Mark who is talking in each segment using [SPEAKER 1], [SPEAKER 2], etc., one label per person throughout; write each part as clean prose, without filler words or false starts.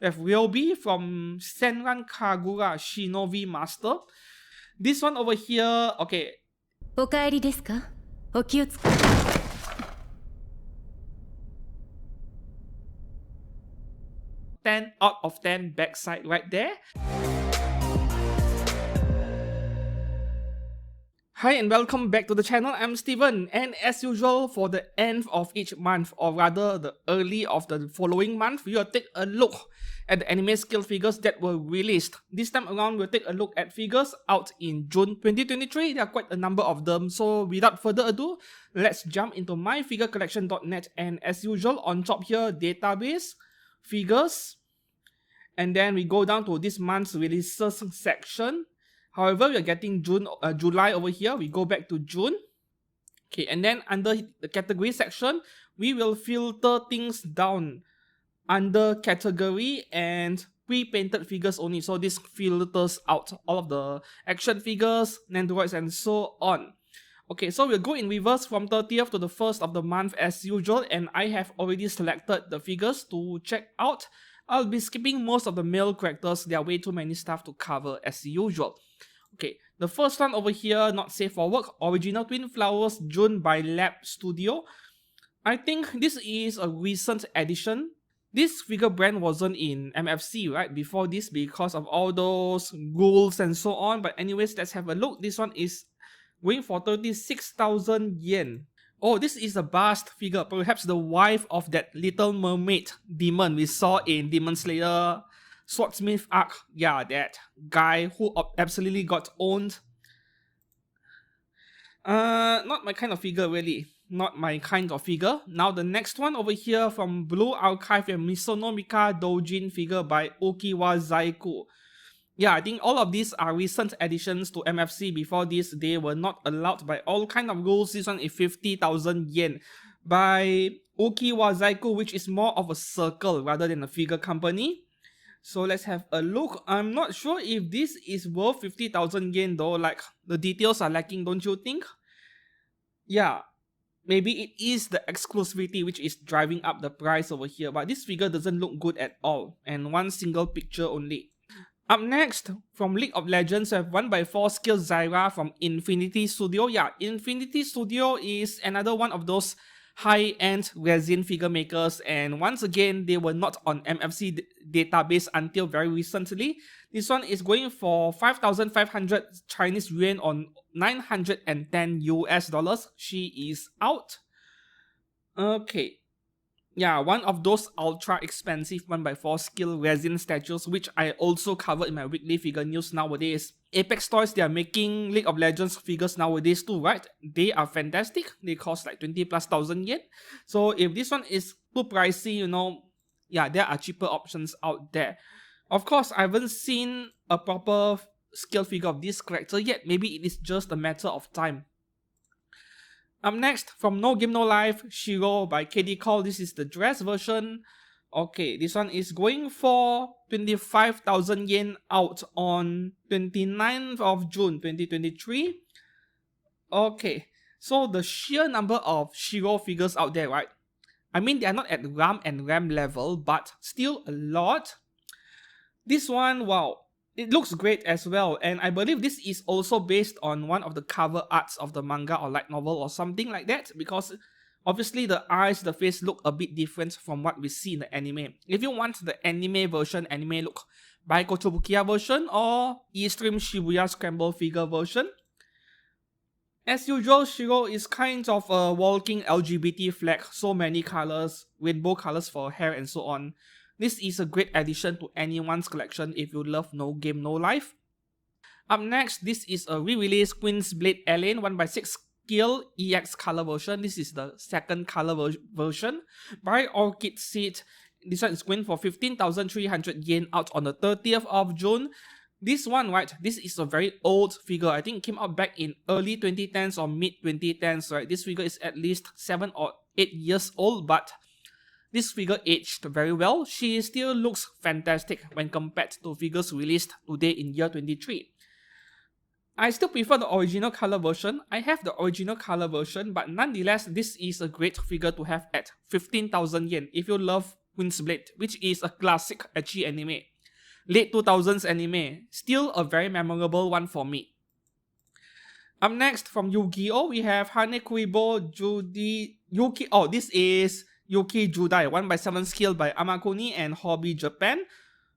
[SPEAKER 1] We have Ryobi from Senran Kagura Shinobi Master. This one over here, okay.
[SPEAKER 2] お帰りですか? お気をつけ.
[SPEAKER 1] 10 out of 10 backside right there. Hi and welcome back to the channel. I'm Steven, and as usual for the end of each month, or rather the early of the following month, we will take a look at the anime skill figures that were released. This time around, we'll take a look at figures out in June 2023. There are quite a number of them, so without further ado, let's jump into myfigurecollection.net, and as usual on top here, database, figures, and then we go down to this month's releases section. However, we are getting July over here. We go back to June. Okay, and then under the category section, we will filter things down under category and pre-painted figures only. So this filters out all of the action figures, Nendoroids, and so on. Okay, so we'll go in reverse from 30th to the 1st of the month as usual, and I have already selected the figures to check out. I'll be skipping most of the male characters. There are way too many stuff to cover as usual. Okay, the first one over here, not safe for work, Original Twin Flowers, June by Lab Studio. I think this is a recent addition. This figure brand wasn't in MFC, right, before this because of all those ghouls and so on. But anyways, let's have a look. This one is going for 36,000 yen. Oh, this is a bust figure, perhaps the wife of that Little Mermaid demon we saw in Demon Slayer Swordsmith arc. Yeah, that guy who absolutely got owned. Not my kind of figure, really. Not my kind of figure. Now the next one over here from Blue Archive, a Misonomika Dojin figure by Ukiwa Zaiku. Yeah, I think all of these are recent additions to MFC. Before this, they were not allowed by all kind of rules. This one is 50,000 yen by Ukiwa Zaiku, which is more of a circle rather than a figure company. So let's have a look. I'm not sure if this is worth 50,000 yen though. Like, the details are lacking, don't you think? Yeah, maybe it is the exclusivity which is driving up the price over here. But this figure doesn't look good at all. And one single picture only. Up next, from League of Legends, we have 1x4 Skill Zyra from Infinity Studio. Yeah, Infinity Studio is another one of those high-end resin figure makers, and once again, they were not on MFC database until very recently. This one is going for 5,500 Chinese yuan on 910 US dollars. She is out. Okay. Yeah, one of those ultra expensive 1x4 skill resin statues, which I also covered in my weekly figure news nowadays. Apex Toys, they are making League of Legends figures nowadays too, right? They are fantastic. They cost like 20,000+ yen. So if this one is too pricey, you know, yeah, there are cheaper options out there. Of course, I haven't seen a proper scale figure of this character yet. Maybe it is just a matter of time. Up next, from No Game No Life, Shiro by KD Call. This is the dress version. Okay, this one is going for 25,000 yen out on 29th of June 2023. Okay, so the sheer number of Shiro figures out there, right? I mean, they are not at RAM and RAM level, but still a lot. This one, wow. It looks great as well, and I believe this is also based on one of the cover arts of the manga or light novel or something like that, because obviously the eyes, the face look a bit different from what we see in the anime. If you want the anime version, anime look, buy Kotobukiya version or Eastream Shibuya Scramble figure version. As usual, Shiro is kind of a walking LGBT flag, so many colors, rainbow colors for hair and so on. This is a great addition to anyone's collection if you love No Game No Life. Up next, this is a re-release Queen's Blade Alien 1x6 Skill EX color version. This is the second color version by Orchid Seed. This one is going for 15,300 yen out on the 30th of June. This one, right, this is a very old figure. I think it came out back in early 2010s or mid 2010s, right? This figure is at least 7 or 8 years old, but this figure aged very well. She still looks fantastic when compared to figures released today in year 23. I still prefer the original color version. I have the original color version, but nonetheless, this is a great figure to have at 15,000 yen. If you love Quintuplets, which is a classic ecchi anime. Late 2000s anime, still a very memorable one for me. Up next, from Yu-Gi-Oh, we have Hanekuibo Judy Yuki. Oh, this is Yuki Judai, 1/7 skill by Amakuni and Hobby Japan.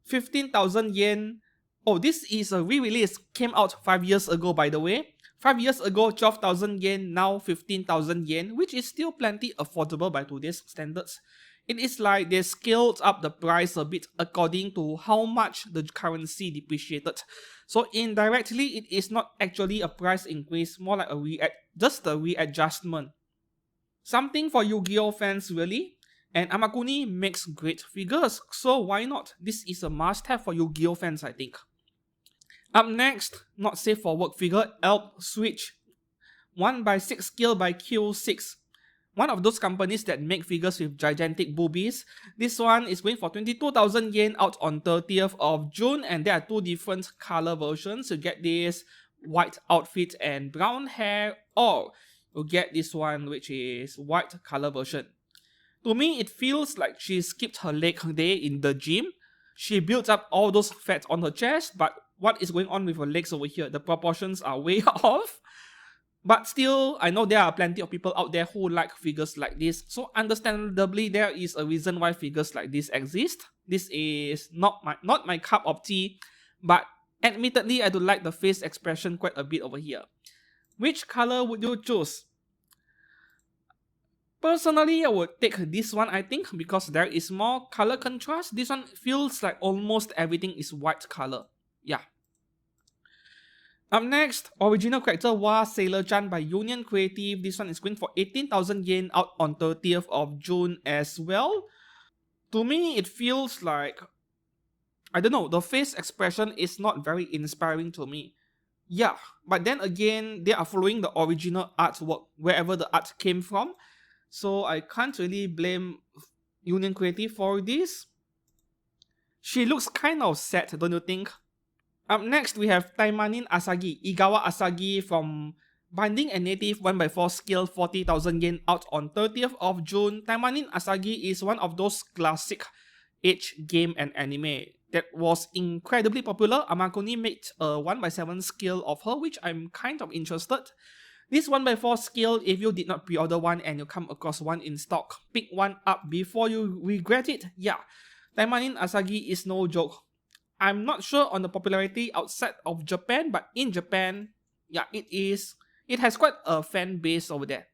[SPEAKER 1] 15,000 yen. Oh, this is a re-release, came out 5 years ago by the way. 5 years ago, 12,000 yen, now 15,000 yen, which is still plenty affordable by today's standards. It is like they scaled up the price a bit according to how much the currency depreciated. So indirectly, it is not actually a price increase, more like just a readjustment. Something for Yu-Gi-Oh fans really. And Amakuni makes great figures, so why not? This is a must-have for Yu-Gi-Oh fans, I think. Up next, not safe for work figure, Elp Switch. 1/6 skill by Q6. One of those companies that make figures with gigantic boobies. This one is going for 22,000 yen out on 30th of June, and there are 2 different color versions. You get this white outfit and brown hair, or you get this one which is white color version. To me, it feels like she skipped her leg day in the gym. She built up all those fat on her chest, but what is going on with her legs over here? The proportions are way off. But still, I know there are plenty of people out there who like figures like this. So understandably, there is a reason why figures like this exist. This is not my cup of tea, but admittedly, I do like the face expression quite a bit over here. Which color would you choose? Personally, I would take this one, I think, because there is more color contrast. This one feels like almost everything is white color. Yeah. Up next, original character Wa Sailor-chan by Union Creative. This one is going for 18,000 yen out on 30th of June as well. To me, it feels like, I don't know, the face expression is not very inspiring to me. Yeah, but then again, they are following the original artwork, wherever the art came from. So I can't really blame Union Creative for this. She looks kind of sad, don't you think? Up next, we have Taimanin Asagi, Igawa Asagi from Binding a Native 1/4 skill, 40,000 yen out on 30th of June. Taimanin Asagi is one of those classic age game and anime that was incredibly popular. Amakuni made a 1/7 skill of her, which I'm kind of interested. This 1/4 skill, if you did not pre-order one and you come across one in stock, pick one up before you regret it. Yeah, Taimanin Asagi is no joke. I'm not sure on the popularity outside of Japan, but in Japan, yeah, it has quite a fan base over there.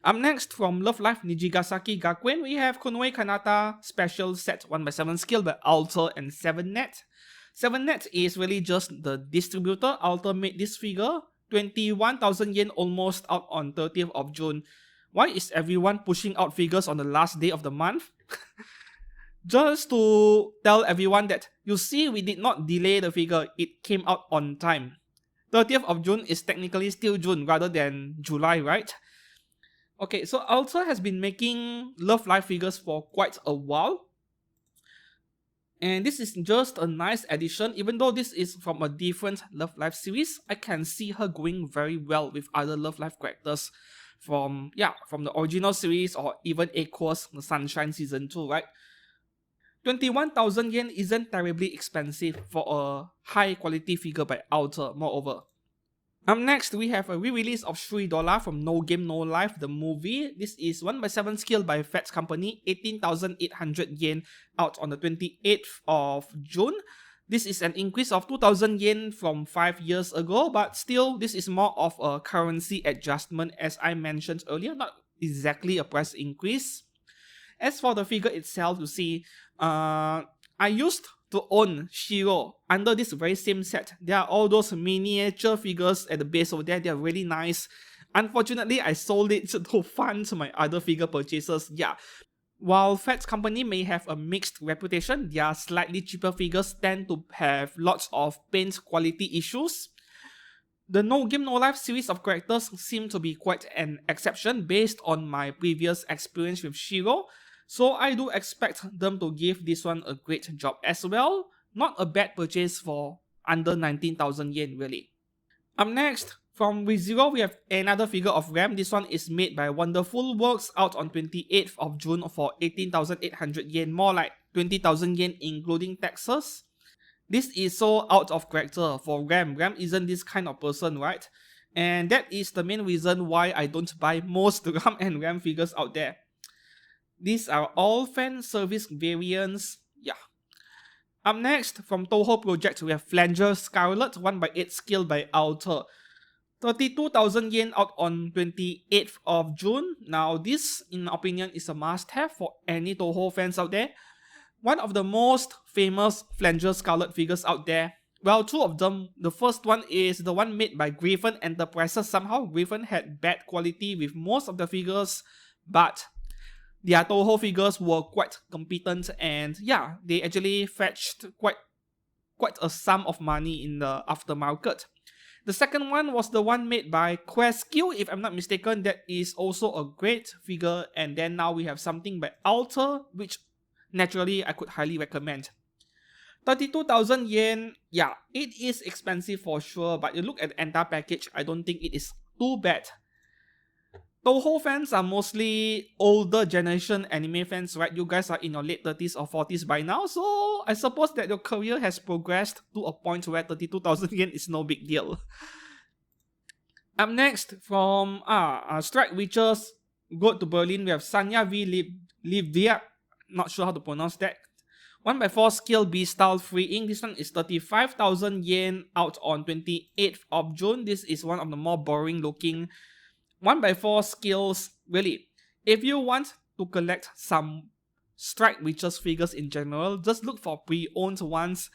[SPEAKER 1] Up next, from Love Live Nijigasaki Gakuen, we have Konoe Kanata Special Set 1/7 skill by Alter and 7net. 7net is really just the distributor. Alter made this figure, 21,000 yen almost out on 30th of June. Why is everyone pushing out figures on the last day of the month? Just to tell everyone that, you see, we did not delay the figure, it came out on time. 30th of June is technically still June rather than July, right? Okay, so Alter has been making Love Live figures for quite a while. And this is just a nice addition. Even though this is from a different Love Live series, I can see her going very well with other Love Live characters from the original series, or even Aqua's the Sunshine Season 2, right? 21,000 yen isn't terribly expensive for a high quality figure by Alter, moreover. Up next, we have a re-release of $3 from No Game No Life, the movie. This is 1/7 skill by Fats Company, 18,800 yen out on the 28th of June. This is an increase of 2,000 yen from 5 years ago, but still, this is more of a currency adjustment, as I mentioned earlier, not exactly a price increase. As for the figure itself, you see, I used to own Shiro under this very same set. There are all those miniature figures at the base over there. They are really nice. Unfortunately, I sold it to fund my other figure purchases. Yeah. While Fats Company may have a mixed reputation, their slightly cheaper figures tend to have lots of paint quality issues. The No Game No Life series of characters seem to be quite an exception based on my previous experience with Shiro. So I do expect them to give this one a great job as well. Not a bad purchase for under 19,000 yen really. Up next, From ReZero, we have another figure of Ram. This one is made by Wonderful Works, out on 28th of June for 18,800 yen, more like 20,000 yen including taxes. This is so out of character for Ram. Ram isn't this kind of person, right? And that is the main reason why I don't buy most Ram and Ram figures out there. These are all fan service variants. Yeah. Up next, from Touhou Project, we have Flanger Scarlet, 1/8 scale by Alter. 32,000 yen out on 28th of June. Now this, in my opinion, is a must-have for any Touhou fans out there. One of the most famous Flanger Scarlet figures out there. Well, two of them. The first one is the one made by Griffin Enterprises. Somehow Griffin had bad quality with most of the figures, but their Touhou figures were quite competent, and yeah, they actually fetched quite a sum of money in the aftermarket. The second one was the one made by QuestQ, if I'm not mistaken. That is also a great figure. And then now we have something by Alter, which naturally I could highly recommend. 32,000 yen, yeah, it is expensive for sure, but you look at the entire package, I don't think it is too bad. Touhou fans are mostly older generation anime fans, right? You guys are in your late 30s or 40s by now, so I suppose that your career has progressed to a point where 32,000 yen is no big deal. Up next, from Strike Witches, go to Berlin, we have Sanya V Livia, not sure how to pronounce that. 1/4 scale B-style freeing. This one is 35,000 yen out on 28th of June. This is one of the more boring looking 1/4 scales. Really, if you want to collect some Strike Witches figures in general, just look for pre-owned ones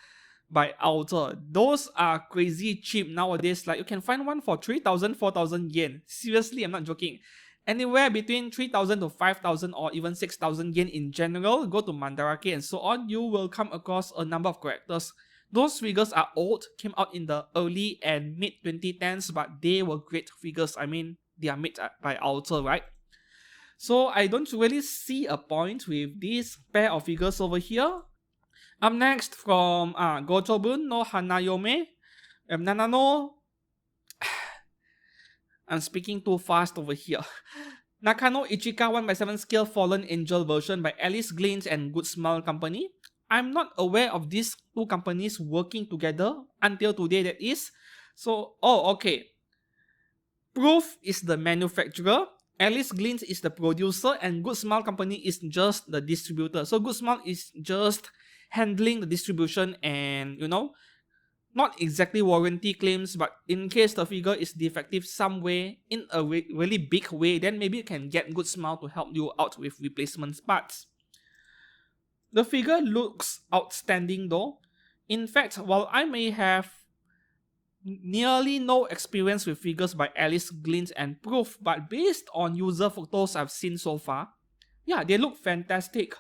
[SPEAKER 1] by Alter. Those are crazy cheap nowadays. Like, you can find one for 3,000, 4,000 yen. Seriously, I'm not joking. Anywhere between 3,000 to 5,000 or even 6,000 yen in general. Go to Mandarake and so on, you will come across a number of characters. Those figures are old, came out in the early and mid 2010s, but they were great figures. I mean, they are made by Alter, right? So I don't really see a point with this pair of figures over here. Up next, from Gotobun no Hanayome, Nanano. I'm speaking too fast over here. Nakano Ichika 1/7 scale Fallen Angel version by Alice Glint and Good Smile Company. I'm not aware of these two companies working together until today, that is. So, okay. Proof is the manufacturer, Alice Glint is the producer, and Good Smile Company is just the distributor. So Good Smile is just handling the distribution and, you know, not exactly warranty claims, but in case the figure is defective some way, in a really big way, then maybe you can get Good Smile to help you out with replacement parts. The figure looks outstanding though. In fact, while I may have nearly no experience with figures by Alice Glint and Proof, but based on user photos I've seen so far, yeah, they look fantastic.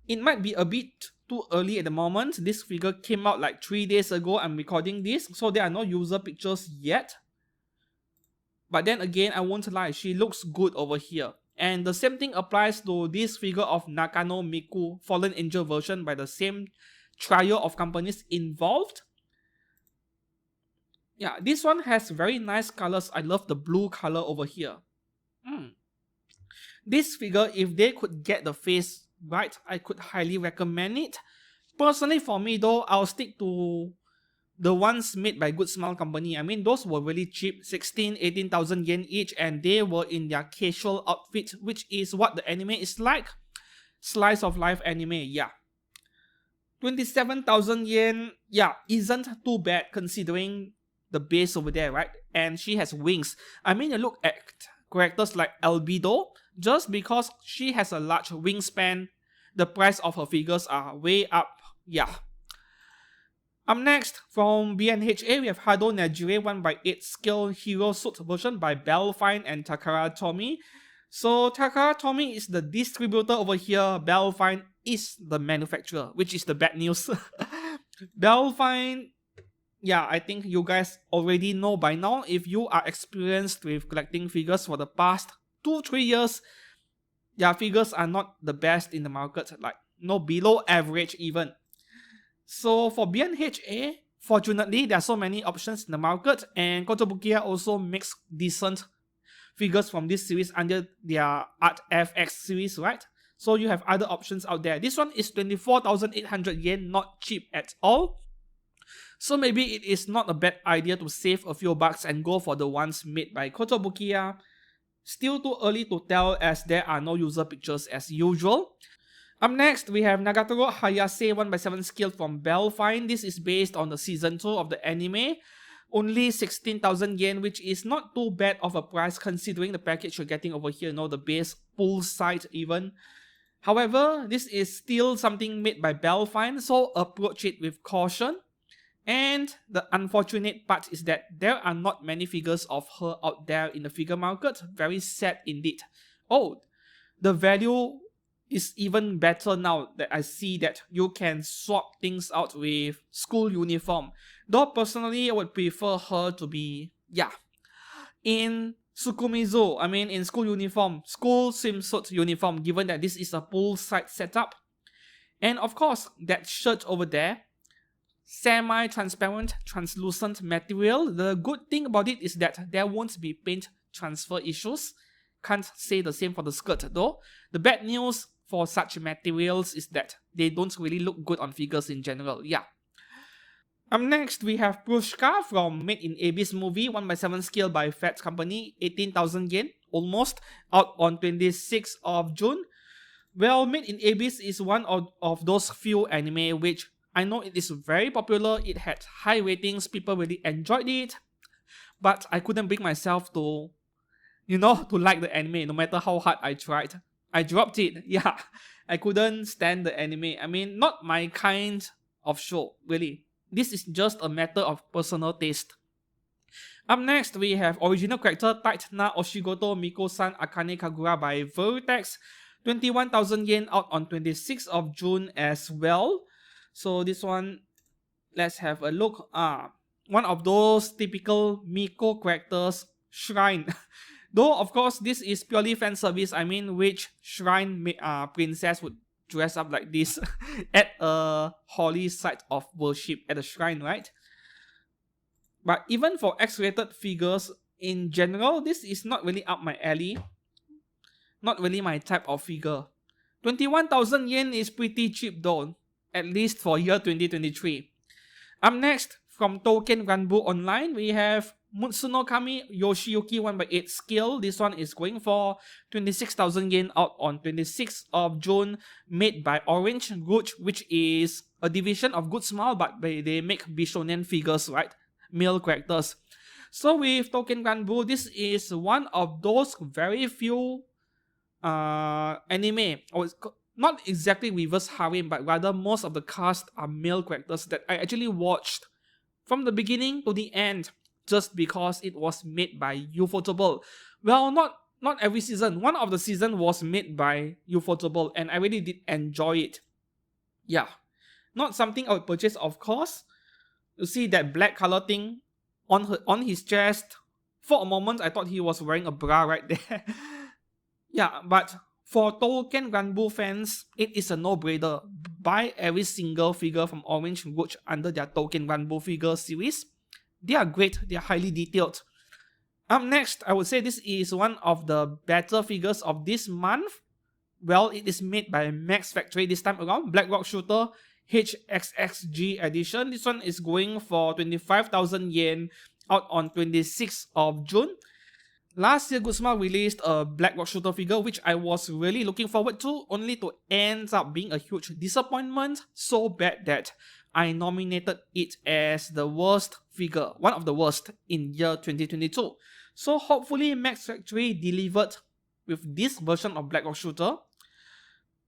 [SPEAKER 1] It might be a bit too early at the moment. This figure came out like 3 days ago. I'm recording this, so there are no user pictures yet. But then again, I won't lie, she looks good over here. And the same thing applies to this figure of Nakano Miku Fallen Angel version by the same trio of companies involved. Yeah, this one has very nice colors. I love the blue color over here. This figure, if they could get the face right, I could highly recommend it. Personally, for me though, I'll stick to the ones made by Good Smile Company. I mean, those were really cheap, 16,000, 18,000 yen each, and they were in their casual outfit, which is what the anime is like. Slice of life anime, yeah. 27,000 yen, yeah, isn't too bad considering the base over there, right? And she has wings. I mean, you look at characters like Albedo, just because she has a large wingspan, the price of her figures are way up, yeah. Up next, from BNHA, we have Hado Nejire 1/8 scale hero suit version by Bellfine and Takara Tomy. So Takara Tomy is the distributor over here, Bellfine is the manufacturer, which is the bad news. Bellfine, yeah, I think you guys already know by now, if you are experienced with collecting figures for the past 2-3 years, their figures are not the best in the market, like no below average even. So for BNHA, fortunately, there are so many options in the market, and Kotobukiya also makes decent figures from this series under their Art FX series, right? So you have other options out there. This one is 24,800 yen, not cheap at all. So maybe it is not a bad idea to save a few bucks and go for the ones made by Kotobukiya. Still too early to tell as there are no user pictures as usual. Up next, we have Nagatoro Hayase 1x7 scale from Bellfine. This is based on the season 2 of the anime. Only 16,000 yen, which is not too bad of a price considering the package you're getting over here, the base full site even. However, this is still something made by Bellfine, so approach it with caution. And the unfortunate part is that there are not many figures of her out there in the figure market. Very sad indeed. Oh, the value is even better now that I see that you can swap things out with school uniform. Though personally, I would prefer her to be, in Tsukumizu, in school uniform, school swimsuit uniform, given that this is a poolside setup. And of course, that shirt over there, semi-transparent, translucent material. The good thing about it is that there won't be paint transfer issues. Can't say the same for the skirt though. The bad news for such materials is that they don't really look good on figures in general, Up next, we have Prushka from Made in Abyss movie, 1x7 scale by Fat Company, 18,000 yen, almost, out on 26th of June. Well, Made in Abyss is one of those few anime which I know it is very popular, it had high ratings, people really enjoyed it, but I couldn't bring myself to, to like the anime, no matter how hard I tried. I dropped it, I couldn't stand the anime. Not my kind of show, really. This is just a matter of personal taste. Up next, we have original character Tight Na Oshigoto Miko-san Akane Kagura by Vertex, 21,000 yen, out on 26th of June as well. So this one, let's have a look. One of those typical Miko characters, Shrine. Though of course this is purely fan service, which Shrine princess would dress up like this at a holy site of worship, at a shrine, right? But even for X-rated figures in general, this is not really up my alley. Not really my type of figure. 21,000 yen is pretty cheap though, at least for year 2023. Up next, from Touken Ranbu Online, we have Mutsuno Kami Yoshiyuki 1x8 scale. This one is going for 26,000 yen, out on 26th of June, made by Orange Rouge, which is a division of Good Smile, but they make Bishonen figures, right? Male characters. So with Touken Ranbu, this is one of those very few anime, or not exactly reverse harem, but rather most of the cast are male characters that I actually watched from the beginning to the end, just because it was made by Ufotable. Well, not every season. One of the season was made by Ufotable, and I really did enjoy it. Not something I would purchase, of course. You see that black color thing on his chest. For a moment, I thought he was wearing a bra right there. But for Touken Ranbu fans, it is a no-brainer. Buy every single figure from Orange Rouge under their Touken Ranbu figure series. They are great, they are highly detailed. Up next, I would say this is one of the better figures of this month. Well, it is made by Max Factory this time around. Black Rock Shooter HXXG edition. This one is going for 25,000 yen, out on 26th of June. Last year, Good Smile released a Black Rock Shooter figure, which I was really looking forward to, only to end up being a huge disappointment. So bad that I nominated it as the worst figure, one of the worst in year 2022. So hopefully Max Factory delivered with this version of Black Rock Shooter.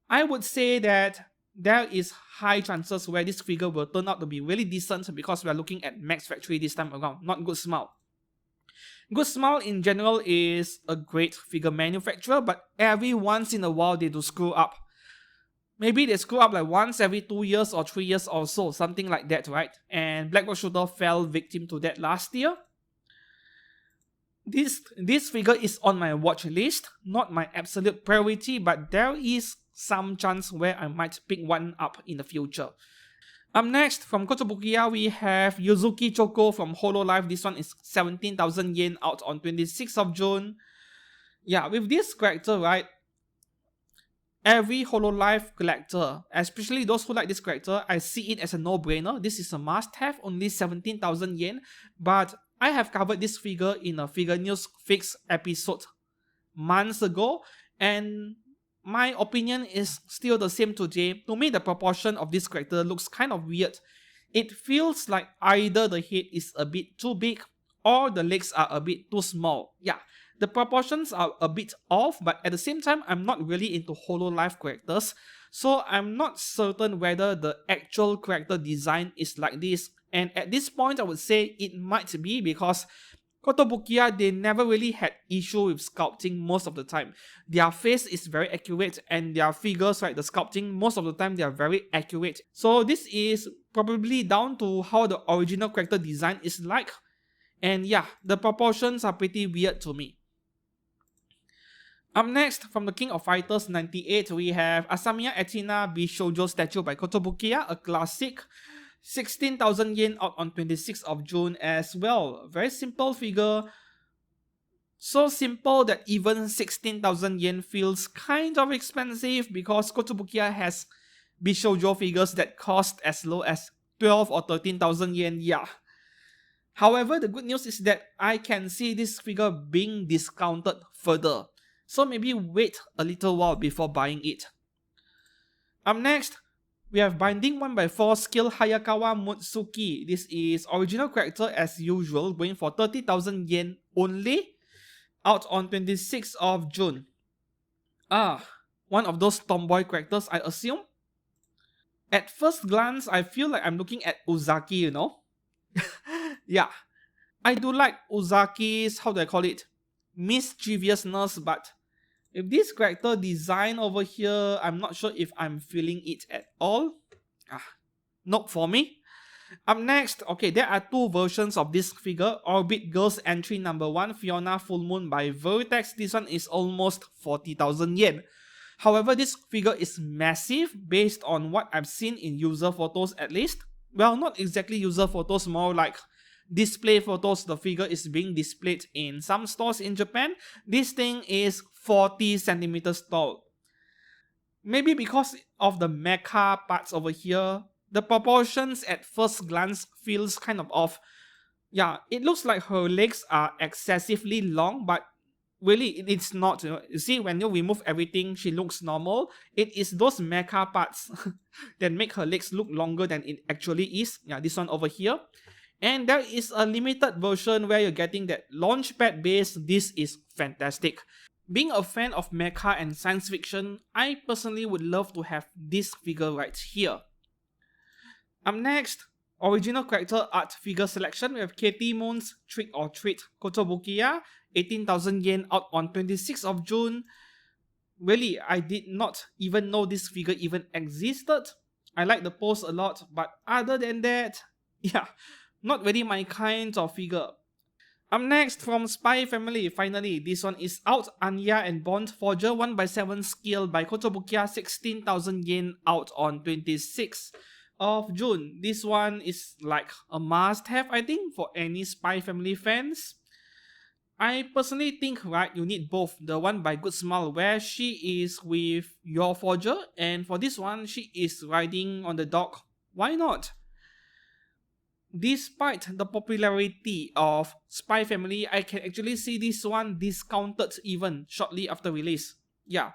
[SPEAKER 1] I would say that there is high chances where this figure will turn out to be really decent, because we are looking at Max Factory this time around, not Good Smile. Good Smile in general is a great figure manufacturer, but every once in a while they do screw up. Maybe they screw up like once every 2 years or 3 years or so, something like that, right? And Black Rock Shooter fell victim to that last year. This figure is on my watch list, not my absolute priority, but there is some chance where I might pick one up in the future. Up next, from Kotobukiya, we have Yuzuki Choco from Hololive. This one is 17,000 yen, out on 26th of June. Yeah, with this character, right, every Hololive collector, especially those who like this character, I see it as a no-brainer. This is a must-have, only 17,000 yen. But I have covered this figure in a Figure News Fix episode months ago, and my opinion is still the same today. To me, the proportion of this character looks kind of weird. It feels like either the head is a bit too big or the legs are a bit too small. Yeah, the proportions are a bit off, but at the same time, I'm not really into Hololive characters, so I'm not certain whether the actual character design is like this. And at this point, I would say it might be because Kotobukiya, they never really had issue with sculpting most of the time. Their face is very accurate, and their figures, right, the sculpting, most of the time they are very accurate. So this is probably down to how the original character design is like. And yeah, the proportions are pretty weird to me. Up next, from the King of Fighters 98, we have Asamiya Echina Bishoujo statue by Kotobukiya, a classic. 16,000 yen, out on 26th of June as well. Very simple figure. So simple that even 16,000 yen feels kind of expensive because Kotobukiya has bishoujo figures that cost as low as 12 or 13,000 yen. Yeah. However, the good news is that I can see this figure being discounted further. So maybe wait a little while before buying it. Up next, we have Binding 1x4 Skill Hayakawa Mutsuki. This is original character as usual, going for 30,000 yen only, out on 26th of June. One of those tomboy characters, I assume. At first glance, I feel like I'm looking at Uzaki, you know? Yeah, I do like Uzaki's, how do I call it, mischievousness, but with this character design over here, I'm not sure if I'm feeling it at all. Not for me. Up next, okay, there are two versions of this figure. Orbit Girls entry number 1, Fiona Full Moon by Vertex. This one is almost 40,000 yen. However, this figure is massive based on what I've seen in user photos at least. Well, not exactly user photos, more like display photos. The figure is being displayed in some stores in Japan. This thing is 40 centimeters tall. Maybe because of the mecha parts over here, the proportions at first glance feels kind of off. Yeah, it looks like her legs are excessively long, but really it's not. You see, when you remove everything, she looks normal. It is those mecha parts that make her legs look longer than it actually is. Yeah, this one over here. And there is a limited version where you're getting that launchpad base. This is fantastic. Being a fan of mecha and science fiction, I personally would love to have this figure right here. Up next, original character art figure selection. We have Katie Moon's Trick or Treat Kotobukiya, 18,000 yen, out on 26th of June. Really, I did not even know this figure even existed. I like the pose a lot, but other than that, yeah, not really my kind of figure. Up next, from Spy Family, finally, this one is out. Anya and Bond Forger 1x7 Skill by Kotobukiya, 16,000 yen, out on 26th of June. This one is like a must-have, I think, for any Spy Family fans. I personally think, right, you need both. The one by Good Smile, where she is with your Forger, and for this one, she is riding on the dog. Why not? Despite the popularity of Spy Family, I can actually see this one discounted even shortly after release. Yeah,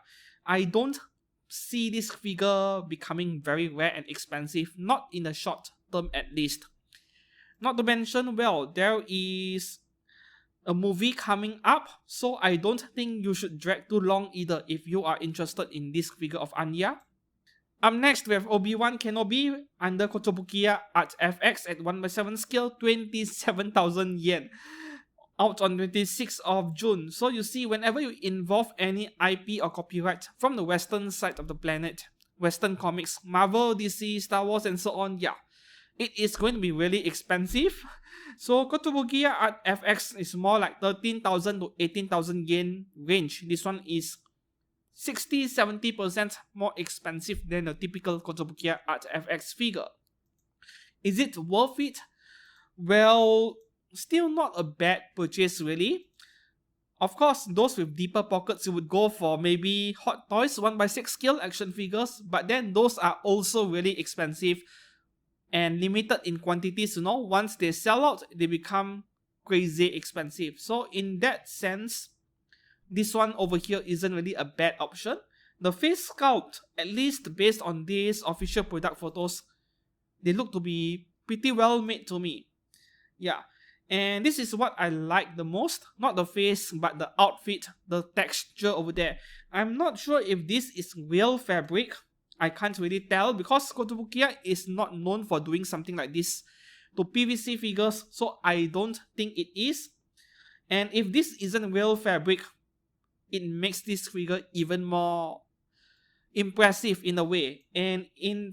[SPEAKER 1] I don't see this figure becoming very rare and expensive, not in the short term at least. Not to mention, well, there is a movie coming up, so I don't think you should drag too long either if you are interested in this figure of Anya. Up next, we have Obi-Wan Kenobi under Kotobukiya at FX at 1x7 scale, 27,000 yen. Out on 26th of June. So you see, whenever you involve any IP or copyright from the western side of the planet, western comics, Marvel, DC, Star Wars, and so on, yeah, it is going to be really expensive. So Kotobukiya at FX is more like 13,000 to 18,000 yen range. This one is 60-70% more expensive than the typical Kotobukiya Art FX figure. Is it worth it? Well, still not a bad purchase really. Of course, those with deeper pockets, you would go for maybe Hot Toys 1x6 scale action figures, but then those are also really expensive and limited in quantities, once they sell out, they become crazy expensive. So in that sense, this one over here isn't really a bad option. The face sculpt, at least based on these official product photos, they look to be pretty well made to me. Yeah. And this is what I like the most. Not the face, but the outfit, the texture over there. I'm not sure if this is real fabric. I can't really tell because Kotobukiya is not known for doing something like this to PVC figures, so I don't think it is. And if this isn't real fabric, it makes this figure even more impressive in a way. And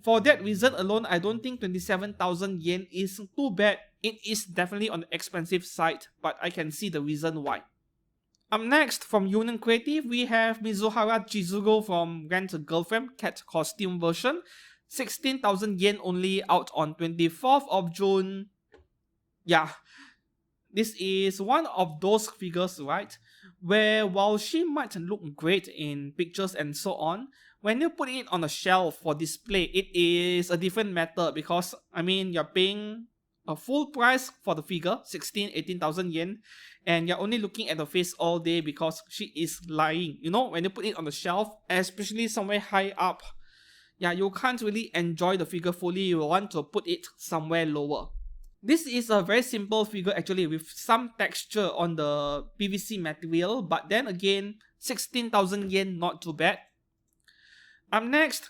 [SPEAKER 1] for that reason alone, I don't think 27,000 yen is too bad. It is definitely on the expensive side, but I can see the reason why. Up next, from Union Creative, we have Mizuhara Chizuru from Rent a Girlfriend Cat Costume version. 16,000 yen only, out on 24th of June. Yeah, this is one of those figures, right, where while she might look great in pictures and so on, when you put it on a shelf for display, it is a different matter because, you're paying a full price for the figure, 18,000 yen, and you're only looking at the face all day because she is lying. When you put it on the shelf, especially somewhere high up, yeah, you can't really enjoy the figure fully. You want to put it somewhere lower. This is a very simple figure actually with some texture on the PVC material, but then again, 16,000 yen, not too bad. Up next,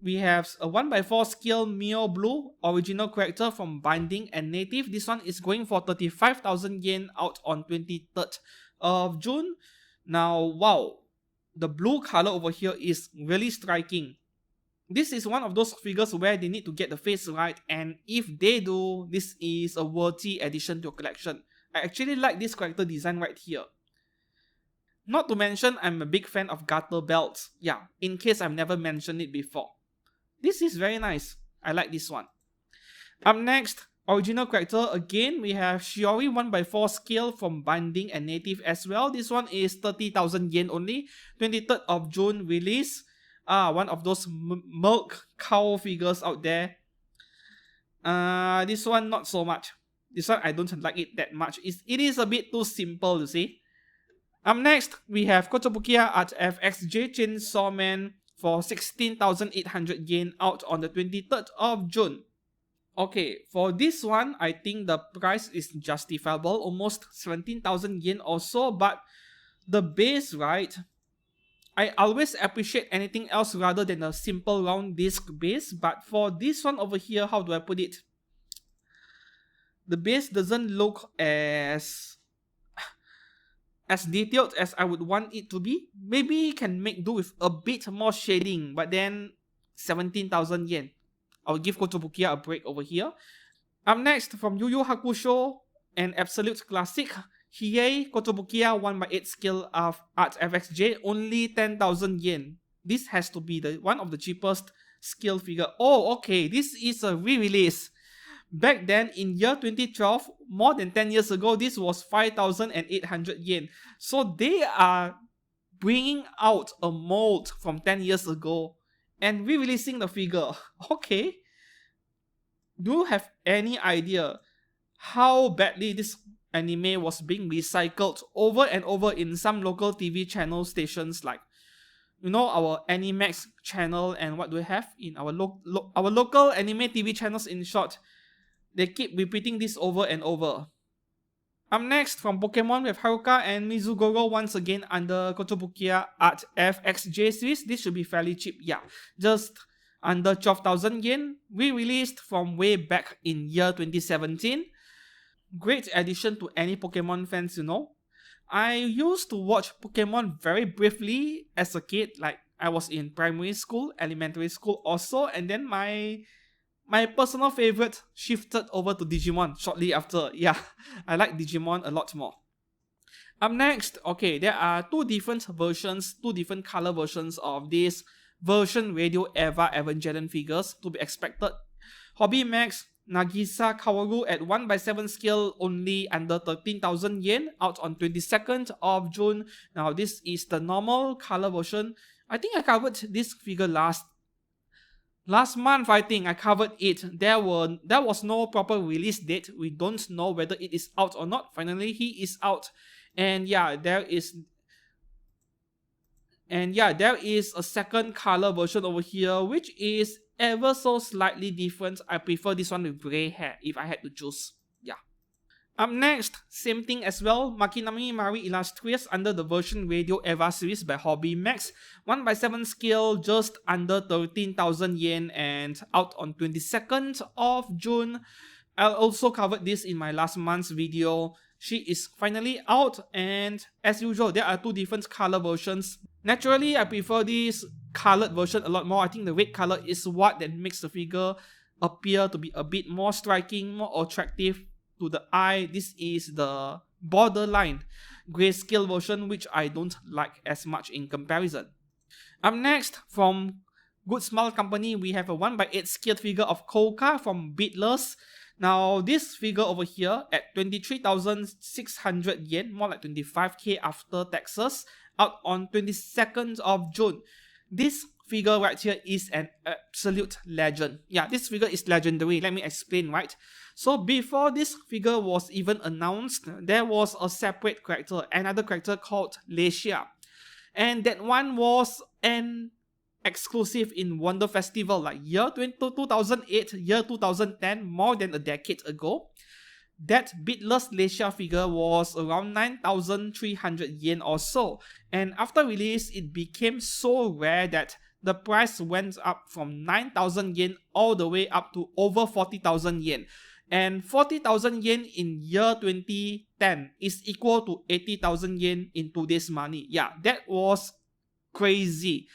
[SPEAKER 1] we have a 1x4 scale Mio Blue original character from Binding and Native. This one is going for 35,000 yen, out on 23rd of June. Now, wow, the blue color over here is really striking. This is one of those figures where they need to get the face right, and if they do, this is a worthy addition to your collection. I actually like this character design right here. Not to mention, I'm a big fan of garter belts. Yeah, in case I've never mentioned it before. This is very nice. I like this one. Up next, original character. Again, we have Shiori 1x4 scale from Binding and Native as well. This one is 30,000 yen only. 23rd of June release. One of those milk cow figures out there. This one not so much. This one I don't like it that much. It is a bit too simple, you see. Up next, we have Kotobukiya at FXJ Chainsaw Man for 16,800 yen, out on the 23rd of June. Okay, for this one, I think the price is justifiable, almost 17,000 yen or so, but the base, right? I always appreciate anything else rather than a simple round disc base, but for this one over here, how do I put it? The base doesn't look as detailed as I would want it to be. Maybe can make do with a bit more shading, but then 17,000 yen. I'll give Kotobukiya a break over here. Up next, from Yu Yu Hakusho, an absolute classic, Hiei Kotobukiya 1x8 scale of at FXJ, only 10,000 yen. This has to be one of the cheapest scale figure. Oh, okay, this is a re-release. Back then, in year 2012, more than 10 years ago, this was 5,800 yen. So they are bringing out a mold from 10 years ago and re-releasing the figure. Okay. Do you have any idea how badly this anime was being recycled over and over in some local TV channel stations like, our Animax channel, and what do we have in our local anime TV channels in short? They keep repeating this over and over. Up next, from Pokemon, we have Haruka and Mizugoro once again under Kotobukiya at FXJ series. This should be fairly cheap, yeah. Just under 12,000 yen. Re-released from way back in year 2017. Great addition to any Pokemon fans, I used to watch Pokemon very briefly as a kid. Like, I was in primary school, elementary school also, and then my personal favorite shifted over to Digimon shortly after. Yeah, I like Digimon a lot more. Up next, okay, there are two different color versions of this version Radio Eva Evangelion figures to be expected. Hobby Max Nagisa Kaworu at 1/7 scale, only under 13,000 yen, out on 22nd of June. Now this is the normal color version. I think I covered this figure last month. I think I covered it. There was no proper release date. We don't know whether it is out or not. Finally, he is out. And yeah, there is a second color version over here, which is ever so slightly different. I prefer this one with grey hair if I had to choose. Yeah. Up next, same thing as well, Makinami Mari Illustrious under the version Radio Eva series by Hobby Max. 1/7 scale, just under 13,000 yen, and out on 22nd of June. I also covered this in my last month's video. She is finally out, and as usual, there are two different color versions. Naturally, I prefer this colored version a lot more. I think the red color is what that makes the figure appear to be a bit more striking, more attractive to the eye. This is the borderline grayscale version, which I don't like as much in comparison. Up next, from Good Smile Company, we have a 1/8 scale figure of Kouka from Beatless. Now, this figure over here at 23,600 yen, more like 25k after taxes, out on 22nd of June. This figure right here is an absolute legend. Yeah, this figure is legendary. Let me explain, right? So before this figure was even announced, there was a separate character, another character called Lacia. And that one was an exclusive in Wonder Festival, like year 2008, year 2010, more than a decade ago. That Beatless Lacia figure was around 9,300 yen or so, and after release it became so rare that the price went up from 9,000 yen all the way up to over 40,000 yen. And 40,000 yen in year 2010 is equal to 80,000 yen in today's money. Yeah, that was crazy.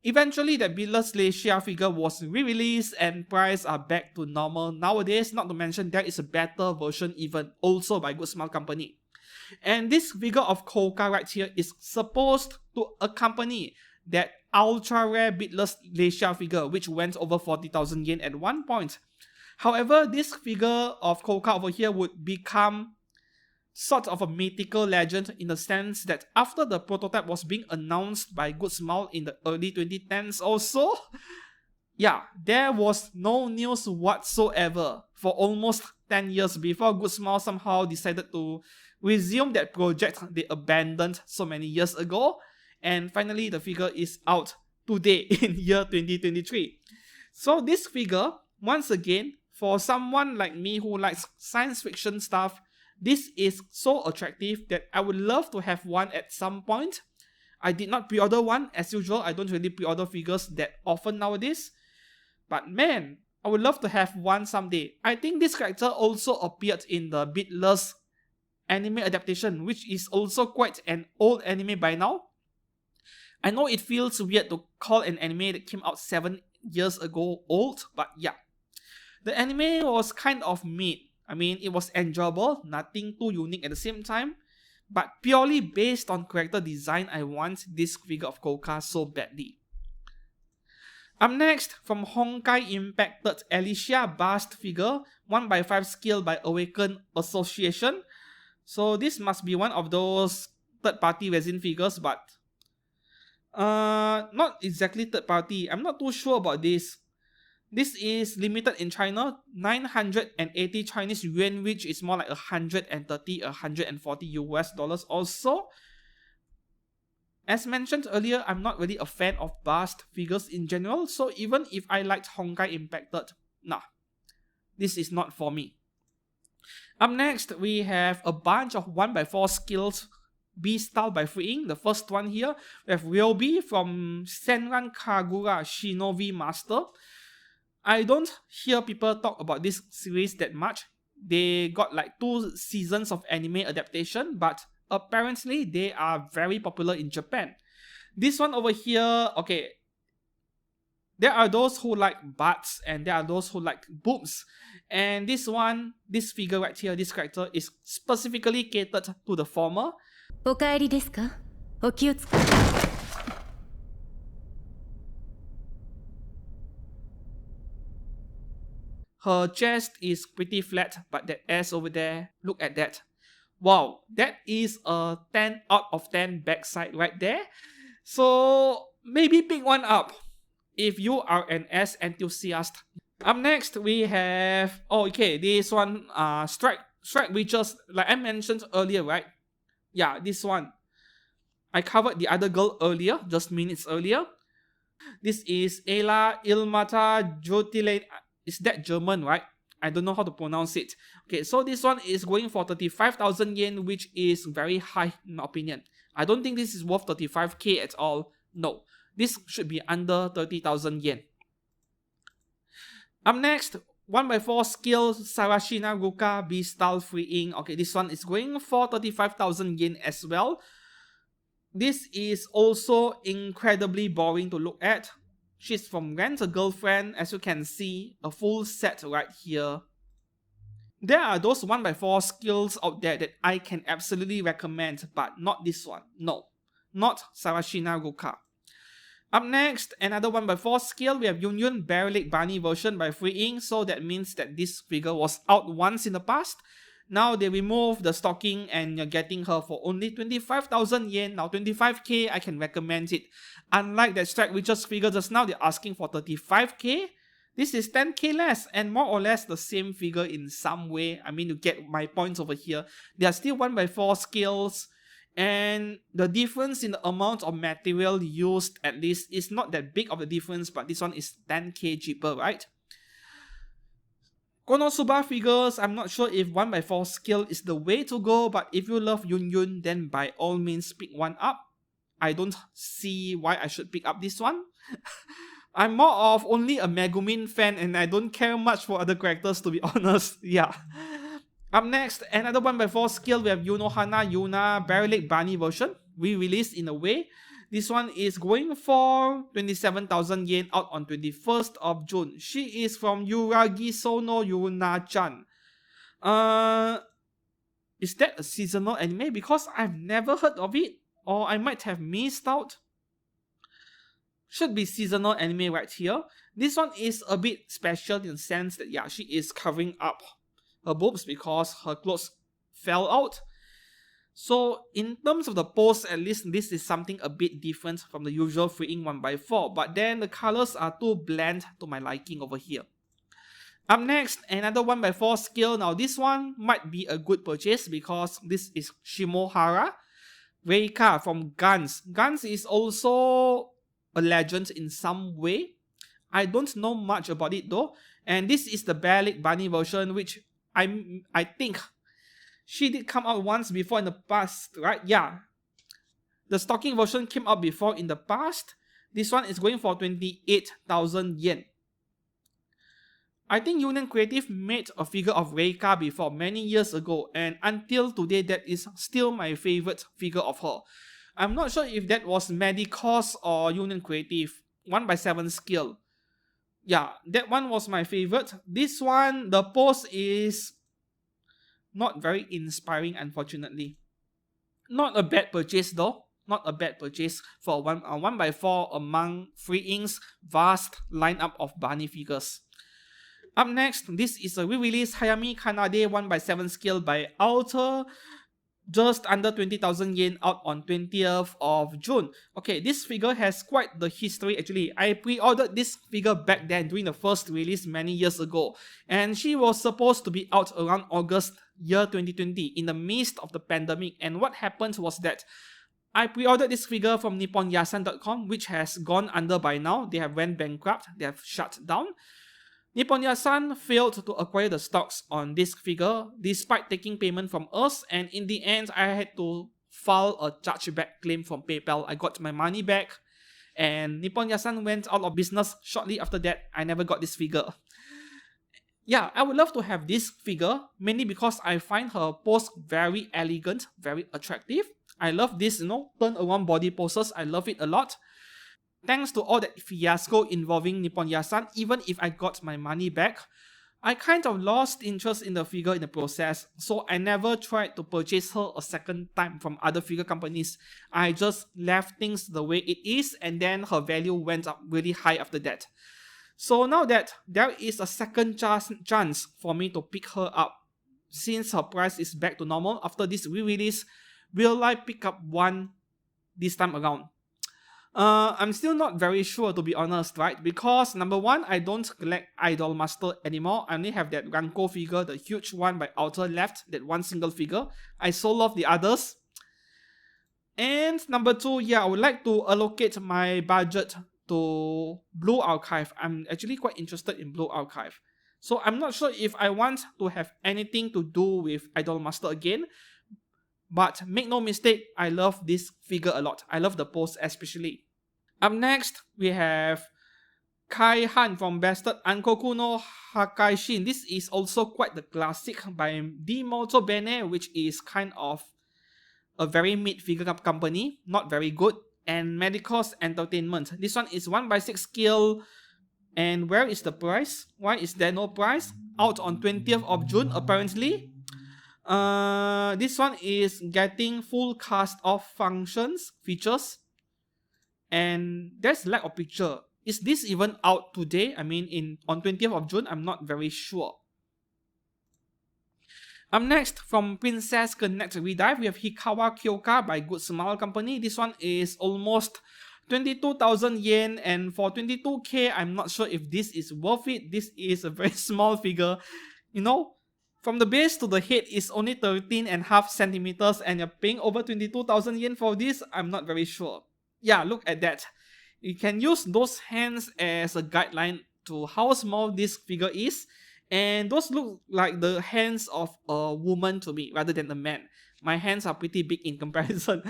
[SPEAKER 1] Eventually, the Beatless Lacia figure was re-released and prices are back to normal nowadays. Not to mention, there is a better version even, also by Good Smile Company. And this figure of Kouka right here is supposed to accompany that ultra rare Beatless Lacia figure, which went over 40,000 yen at one point. However, this figure of Kouka over here would become sort of a mythical legend in the sense that after the prototype was being announced by Good Smile in the early 2010s also, yeah, there was no news whatsoever for almost 10 years before Good Smile somehow decided to resume that project they abandoned so many years ago, and finally the figure is out today in year 2023. So this figure, once again, for someone like me who likes science fiction stuff, this is so attractive that I would love to have one at some point. I did not pre-order one. As usual, I don't really pre-order figures that often nowadays. But man, I would love to have one someday. I think this character also appeared in the Beatless anime adaptation, which is also quite an old anime by now. I know it feels weird to call an anime that came out 7 years ago old, but yeah. The anime was kind of mid. I mean, it was enjoyable, nothing too unique at the same time, but purely based on character design, I want this figure of Kouka so badly. Up next, from Honkai Impact, Alicia Bast figure, 1/5 scale by Awaken Association. So this must be one of those third-party resin figures, but not exactly third-party. I'm not too sure about this. This is limited in China, 980 Chinese yuan, which is more like 130, 140 US dollars also. As mentioned earlier, I'm not really a fan of Bast figures in general, so even if I liked Honkai Impacted, nah, this is not for me. Up next, we have a bunch of 1/4 skills B-style by Freeing. The first one here, we have Ryobi from Senran Kagura Shinobi Master. I don't hear people talk about this series that much. They got like 2 seasons of anime adaptation, but apparently they are very popular in Japan. This one over here, okay, there are those who like butts and there are those who like boobs. And this one, this figure right here, this character is specifically catered to the former.
[SPEAKER 2] お帰りですか? お気をつけ.
[SPEAKER 1] Her chest is pretty flat, but that ass over there, look at that. Wow, that is a 10 out of 10 backside right there. So maybe pick one up if you are an ass enthusiast. Up next, we have, oh, okay, this one, Strike Witches, like I mentioned earlier, right? Yeah, this one. I covered the other girl earlier, just minutes earlier. This is Ela Ilmata Jotile. Is that German, right? I don't know how to pronounce it. Okay, so this one is going for 35,000 yen, which is very high in my opinion. I don't think this is worth 35k at all. No, this should be under 30,000 yen. Up next, 1x4 skill Sarashina Ruka B-style freeing. Okay, this one is going for 35,000 yen as well. This is also incredibly boring to look at. She's from Rent a Girlfriend, as you can see, a full set right here. There are those 1x4 skills out there that I can absolutely recommend, but not this one. No, not Sarashina Ruka. Up next, another 1x4 skill, we have Yun Bare Leg Bunny version by freeing, so that means that this figure was out once in the past. Now they remove the stocking and you're getting her for only 25,000 yen. Now 25k, I can recommend it. Unlike that Strike Witches figure just now, they're asking for 35k. This is 10k less and more or less the same figure in some way. I mean, you get my points over here. They are still 1x4 skills. And the difference in the amount of material used, at least, is not that big of a difference, but this one is 10k cheaper, right? Konosuba figures, I'm not sure if 1x4 skill is the way to go, but if you love Yun, then by all means pick one up. I don't see why I should pick up this one. I'm more of only a Megumin fan and I don't care much for other characters, to be honest. Yeah. Up next, another 1x4 skill, we have Yunohana Yuna Bare Leg Bunny version, re-released in a way. This one is going for 27,000 yen out on 21st of June. She is from Yuragi-sou no Yuna-chan. Is that a seasonal anime? Because I've never heard of it, or I might have missed out. Should be seasonal anime right here. This one is a bit special in the sense that, yeah, she is covering up her boobs because her clothes fell out. So in terms of the pose, at least this is something a bit different from the usual freeing 1x4, but then the colors are too bland to my liking over here. Up next, another 1x4 skill. Now this one might be a good purchase because this is Shimohara Reika from Guns. Guns is also a legend in some way. I don't know much about it though. And this is the Bare Leg Bunny version, which I think she did come out once before in the past, right? Yeah. The stocking version came out before in the past. This one is going for 28,000 yen. I think Union Creative made a figure of Reika before many years ago, and until today that is still my favorite figure of her. I'm not sure if that was Medicos or Union Creative. 1x7 skill. Yeah, that one was my favorite. This one, the pose is not very inspiring, unfortunately. Not a bad purchase though. Not a bad purchase for 1x4 among freeing's vast lineup of bunny figures. Up next, this is a re-release Hayami Kanade 1x7 scale by Alter. Just under 20,000 yen out on 20th of June. Okay, this figure has quite the history actually. I pre-ordered this figure back then during the first release many years ago. And she was supposed to be out around August year 2020 in the midst of the pandemic. And what happened was that I pre-ordered this figure from NipponYasan.com, which has gone under by now. They have went bankrupt. They have shut down. NipponYasan failed to acquire the stocks on this figure despite taking payment from us, and in the end I had to file a chargeback claim from PayPal. I got my money back and NipponYasan went out of business shortly after that. I never got this figure. Yeah, I would love to have this figure, mainly because I find her pose very elegant, very attractive. I love this, turn around body poses. I love it a lot. Thanks to all that fiasco involving NipponYasan, even if I got my money back, I kind of lost interest in the figure in the process, so I never tried to purchase her a second time from other figure companies. I just left things the way it is, and then her value went up really high after that. So now that there is a second chance for me to pick her up, since her price is back to normal after this re-release, will I pick up one this time around? I'm still not very sure, to be honest, right? Because number one, I don't collect Idol Master anymore. I only have that Ranko figure, the huge one by outer left, that one single figure. I so love the others. And number two, yeah, I would like to allocate my budget to Blue Archive. I'm actually quite interested in Blue Archive. So I'm not sure if I want to have anything to do with Idol Master again. But make no mistake, I love this figure a lot. I love the pose especially. Up next, we have Kai Han from Bested Ankoku no Hakaishin. This is also quite the classic by Dimoto BNHA, which is kind of a very mid figure company, not very good. And Medicos Entertainment. This one is 1/6 scale. And where is the price? Why is there no price? Out on 20th of June apparently. This one is getting full cast of functions, features. And there's lack of picture. Is this even out today? I mean, on 20th of June, I'm not very sure. Up next, from Princess Connect Redive, we have Hikawa Kyoka by Good Smile Company. This one is almost 22,000 yen, and for 22k, I'm not sure if this is worth it. This is a very small figure. You know, from the base to the head is only 13.5 centimeters, and you're paying over 22,000 yen for this. I'm not very sure. Yeah, look at that. You can use those hands as a guideline to how small this figure is. And those look like the hands of a woman to me rather than a man. My hands are pretty big in comparison.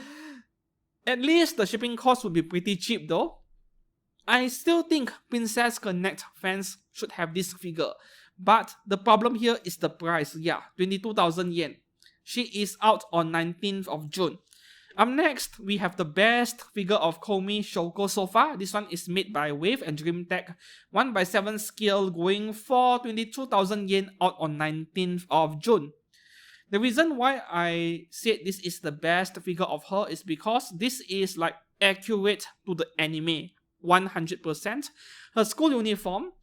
[SPEAKER 1] At least the shipping cost would be pretty cheap though. I still think Princess Connect fans should have this figure. But the problem here is the price. Yeah, 22,000 yen. She is out on 19th of June. Up next, we have the best figure of Komi Shoko so far. This one is made by Wave and DreamTech. 1/7 scale, going for 22,000 yen, out on 19th of June. The reason why I said this is the best figure of her is because this is like accurate to the anime. 100%. Her school uniform,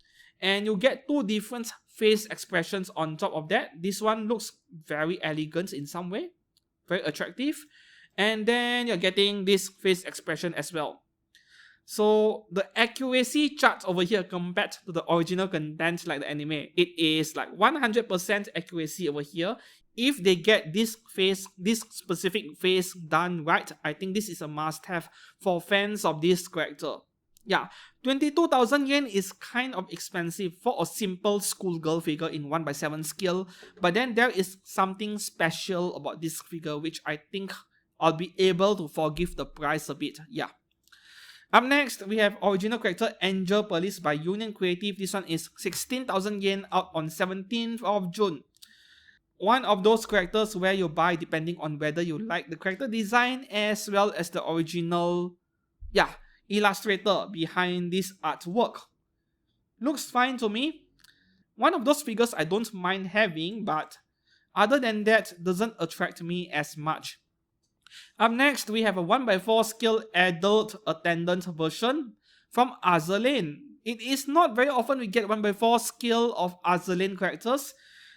[SPEAKER 1] and you get two different face expressions on top of that. This one looks very elegant in some way, very attractive. And then you're getting this face expression as well. So the accuracy chart over here compared to the original content like the anime, it is like 100% accuracy over here. If they get this specific face done right, I think this is a must-have for fans of this character. Yeah, 22,000 yen is kind of expensive for a simple schoolgirl figure in 1/7 scale, but then there is something special about this figure which I think I'll be able to forgive the price a bit. Yeah. Up next, we have original character Angel Police by Union Creative. This one is 16,000 yen, out on 17th of June. One of those characters where you buy depending on whether you like the character design as well as the original, illustrator behind this artwork. Looks fine to me. One of those figures I don't mind having, but other than that, doesn't attract me as much. Up next, we have a 1/4 scale adult attendant version from Azur Lane. It is not very often we get 1/4 scale of Azur Lane characters.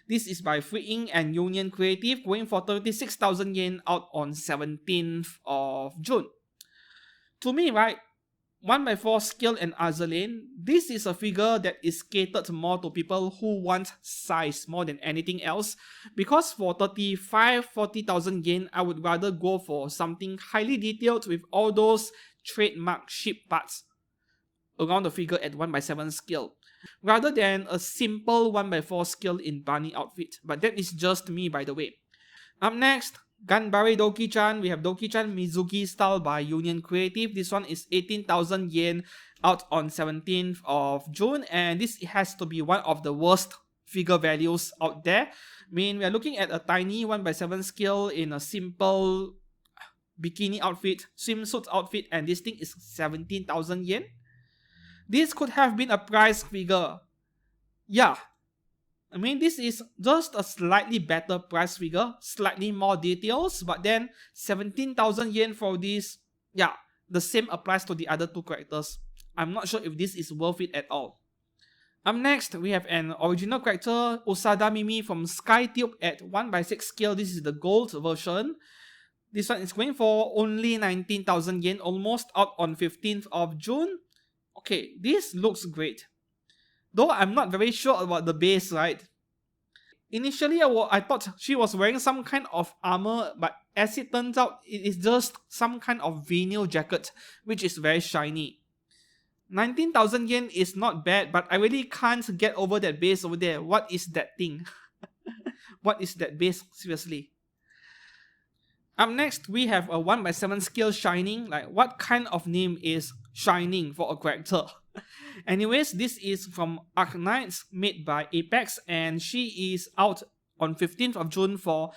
[SPEAKER 1] This is by Freeing and Union Creative, going for 36,000 yen, out on 17th of June. To me, right, 1/4 scale and Azur Lane, this is a figure that is catered more to people who want size more than anything else, because for 40,000 yen, I would rather go for something highly detailed with all those trademark ship parts around the figure at 1/7 scale, rather than a simple 1/4 scale in bunny outfit. But that is just me, by the way. Up next, Ganbare Doki-chan. We have Doki-chan Mizuki style by Union Creative. This one is 18,000 yen, out on 17th of June, and this has to be one of the worst figure values out there. I mean, we are looking at a tiny 1/7 scale in a simple bikini outfit, swimsuit outfit, and this thing is 17,000 yen. This could have been a prize figure. Yeah, I mean, this is just a slightly better price figure, slightly more details, but then 17,000 yen for this. Yeah, the same applies to the other two characters. I'm not sure if this is worth it at all. Up next, we have an original character, Osada Mimi from SkyTube at 1/6 scale. This is the gold version. This one is going for only 19,000 yen, almost out on 15th of June. Okay, this looks great. Though I'm not very sure about the base, right? Initially, I thought she was wearing some kind of armor, but as it turns out, it is just some kind of vinyl jacket, which is very shiny. 19,000 yen is not bad, but I really can't get over that base over there. What is that thing? What is that base? Seriously. Up next, we have a 1/7 scale Shining. Like, what kind of name is Shining for a character? Anyways, this is from Arknights, made by Apex, and she is out on 15th of June for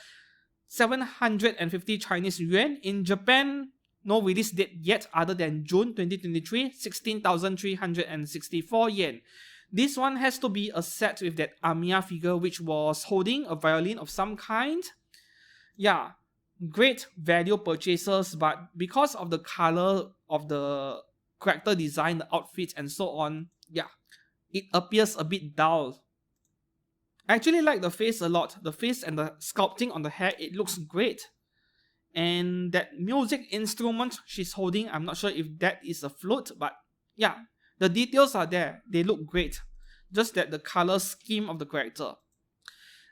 [SPEAKER 1] 750 Chinese yuan. In Japan, no release date yet other than June 2023, 16,364 yen. This one has to be a set with that Amiya figure which was holding a violin of some kind. Yeah, great value purchases, but because of the color of the character design, the outfits and so on, yeah, it appears a bit dull. I actually like the face a lot. The face and the sculpting on the hair, it looks great. And that music instrument she's holding, I'm not sure if that is a flute, but yeah, the details are there. They look great. Just that the color scheme of the character.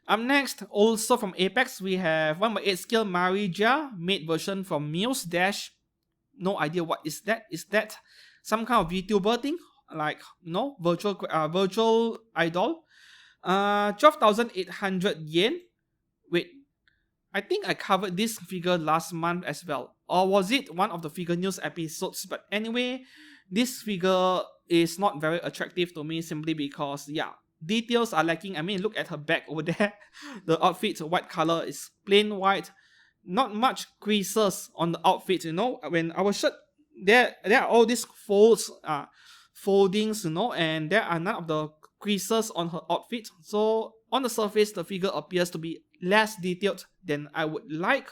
[SPEAKER 1] Up next, also from Apex, we have 1/8 scale Marija, made version from Muse Dash. No idea what is that. Is that some kind of VTuber thing? Like, no, virtual idol. 12,800 yen. Wait, I think I covered this figure last month as well. Or was it one of the figure news episodes? But anyway, this figure is not very attractive to me simply because, yeah, details are lacking. I mean, look at her back over there. The outfit, white color, is plain white. Not much creases on the outfit, you know. When our shirt, there are all these foldings, you know, and there are none of the creases on her outfit. So on the surface, the figure appears to be less detailed than I would like.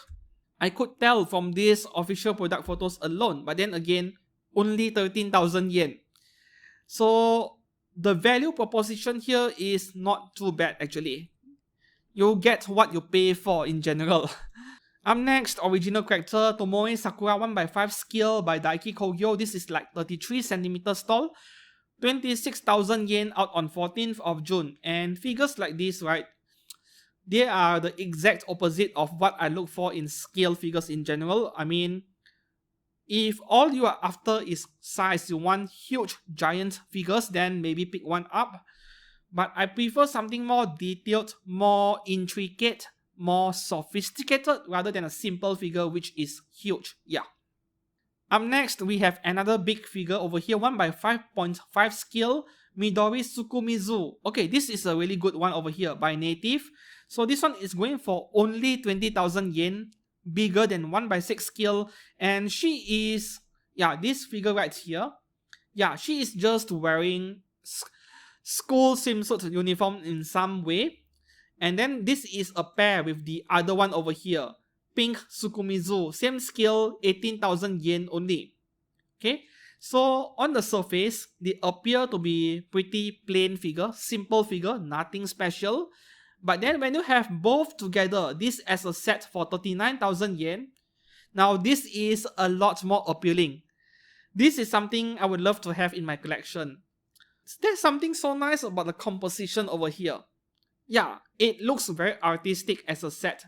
[SPEAKER 1] I could tell from these official product photos alone, but then again, only 13,000 yen. So the value proposition here is not too bad actually. You get what you pay for in general. Up next, original character Tomoe Sakura 1/5 scale by Daiki Kougyou. This is like 33 centimeters tall. 26,000 yen out on 14th of June. And figures like this, right, they are the exact opposite of what I look for in scale figures in general. I mean, if all you are after is size, you want huge giant figures, then maybe pick one up. But I prefer something more detailed, more intricate, more sophisticated rather than a simple figure which is huge. Yeah. Up next, we have another big figure over here, 1/5.5 scale, Midori Tsukumizu. Okay, this is a really good one over here by Native. So this one is going for only 20,000 yen, bigger than 1/6 scale, and she is, yeah, this figure right here, yeah, she is just wearing school swimsuit uniform in some way. And then this is a pair with the other one over here, Pink Tsukumizu, same scale, 18,000 yen only. Okay, so on the surface, they appear to be pretty plain figure, simple figure, nothing special. But then when you have both together, this as a set for 39,000 yen, now this is a lot more appealing. This is something I would love to have in my collection. There's something so nice about the composition over here. Yeah, it looks very artistic as a set.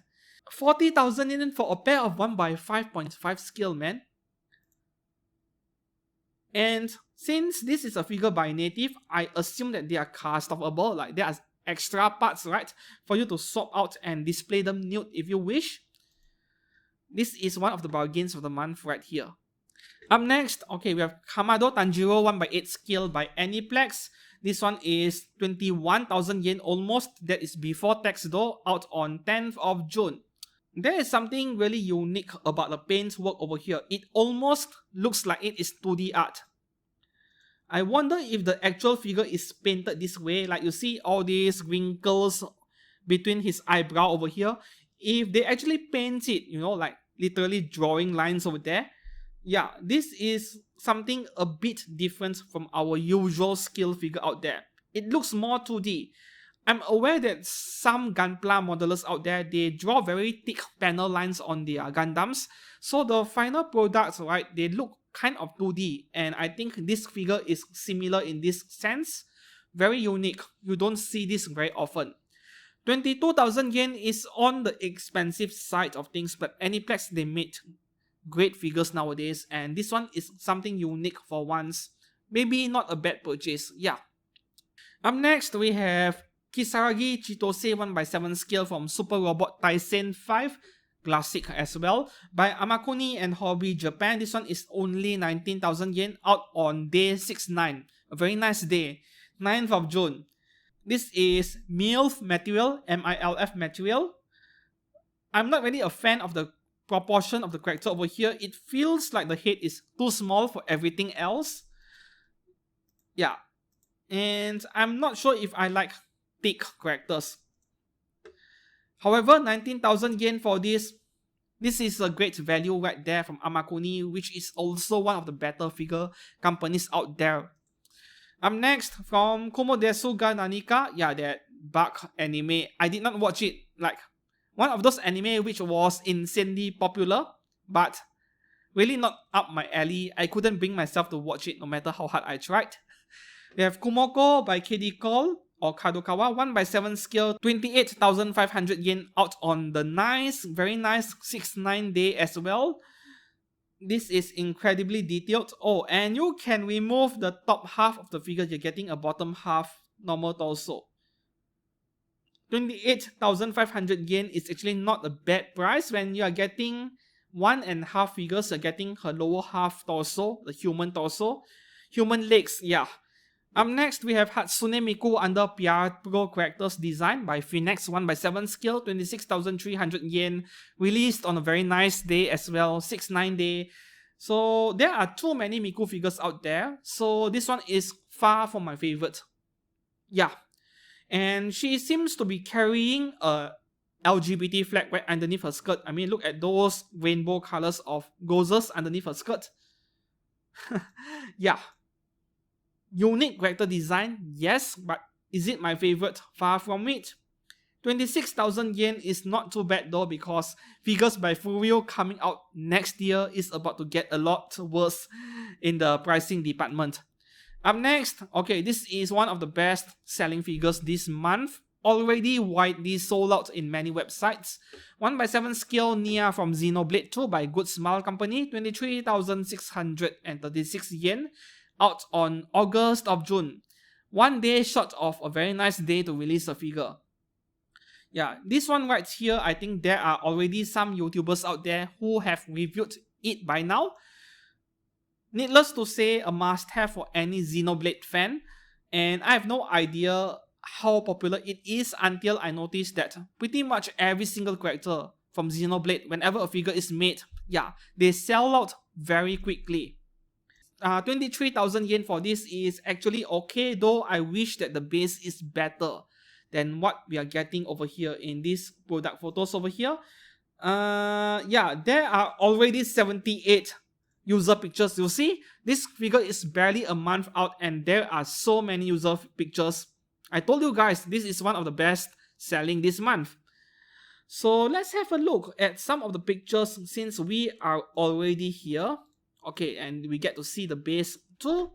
[SPEAKER 1] 40,000 yen for a pair of 1/5.5 scale, man. And since this is a figure by Native, I assume that they are customable, like there are extra parts, right, for you to swap out and display them nude if you wish. This is one of the bargains of the month right here. Up next, okay, we have Kamado Tanjiro 1/8 scale by Aniplex. This one is 21,000 yen almost. That is before tax though, out on 10th of June. There is something really unique about the paint work over here. It almost looks like it is 2D art. I wonder if the actual figure is painted this way, like you see all these wrinkles between his eyebrow over here. If they actually paint it, you know, like literally drawing lines over there, yeah, this is something a bit different from our usual scale figure out there. it looks more 2D. I'm aware that some Gunpla modelers out there, they draw very thick panel lines on their Gundams. So the final products, right, they look kind of 2D. And I think this figure is similar in this sense. Very unique. You don't see this very often. 22,000 yen is on the expensive side of things, but Aniplex, they made great figures nowadays, and this one is something unique for once. Maybe not a bad purchase, yeah. Up next, we have Kisaragi Chitose 1x7 scale from Super Robot Taisen 5, classic as well, by Amakuni and Hobby Japan. This one is only 19,000 yen, out on day 6-9, a very nice day, 9th of June. This is MILF material, MILF material. I'm not really a fan of the proportion of the character over here. It feels like the head is too small for everything else. Yeah. And I'm not sure if I like thick characters. However, 19,000 yen for this. This is a great value right there from Amakuni, which is also one of the better figure companies out there. Up next, from Komodesu ga Nanika, yeah, that bug anime. I did not watch it, like one of those anime which was insanely popular, but really not up my alley. I couldn't bring myself to watch it no matter how hard I tried. We have Kumoko by KD Cole or Kadokawa, 1x7 scale, 28,500 yen, out on the nice, very nice 6-9 day as well. This is incredibly detailed. Oh, and you can remove the top half of the figure. You're getting a bottom half normal torso. 28,500 yen is actually not a bad price. When you are getting 1.5 figures, you're getting her lower half torso, the human torso. Human legs, yeah. Up next, we have Hatsune Miku under PR Pro Characters design by Phoenix, 1x7 scale, 26,300 yen, released on a very nice day as well, 6-9 day. So there are too many Miku figures out there, so this one is far from my favorite. Yeah, and she seems to be carrying a LGBT flag right underneath her skirt. I mean, look at those rainbow colors of roses underneath her skirt. Yeah. Unique character design, yes, but is it my favorite? Far from it. 26,000 yen is not too bad though, because figures by Furio coming out next year is about to get a lot worse in the pricing department. Up next, okay, this is one of the best selling figures this month. Already widely sold out in many websites. 1x7 scale Nia from Xenoblade 2 by Good Smile Company, 23,636 yen. Out on August of June. 1 day short of a very nice day to release a figure. Yeah, this one right here, I think there are already some YouTubers out there who have reviewed it by now. Needless to say, a must-have for any Xenoblade fan. And I have no idea how popular it is until I noticed that pretty much every single character from Xenoblade, whenever a figure is made, yeah, they sell out very quickly. 23,000 yen for this is actually okay, though I wish that the base is better than what we are getting over here in these product photos over here. Yeah, there are already 78 user pictures. You see, this figure is barely a month out and there are so many user pictures. I told you guys, this is one of the best selling this month. So let's have a look at some of the pictures since we are already here. Okay, and we get to see the base too.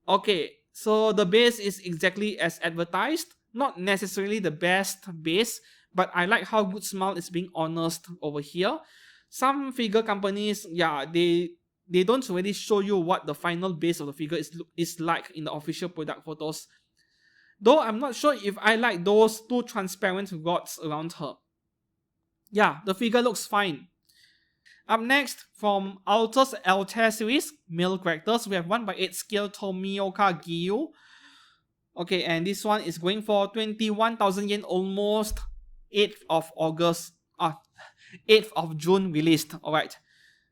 [SPEAKER 1] Okay, so the base is exactly as advertised. Not necessarily the best base, but I like how Good Smile is being honest over here. Some figure companies, yeah, they don't really show you what the final base of the figure is like in the official product photos. Though I'm not sure if I like those two transparent rods around her. Yeah, the figure looks fine. Up next, from Altus Altair series, male characters, we have 1x8 scale Tomioka Gyu. Okay, and this one is going for 21,000 yen, almost 8th of August, 8th of June released. Alright,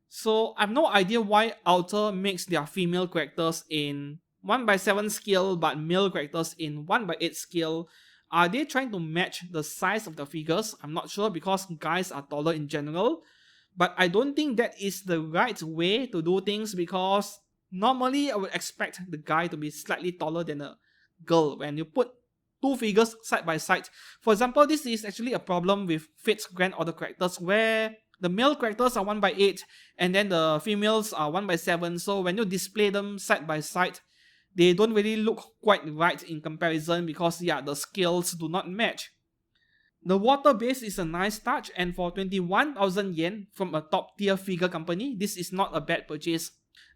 [SPEAKER 1] so I have no idea why Alter makes their female characters in 1x7 scale but male characters in 1x8 scale. Are they trying to match the size of the figures? I'm not sure, because guys are taller in general. But I don't think that is the right way to do things, because normally I would expect the guy to be slightly taller than a girl when you put two figures side by side. For example, this is actually a problem with Fate's Grand Order characters where the male characters are 1/8 and then the females are 1/7. So when you display them side by side, they don't really look quite right in comparison because yeah, the scales do not match. The water base is a nice touch, and for 21,000 yen from a top tier figure company, this is not a bad purchase.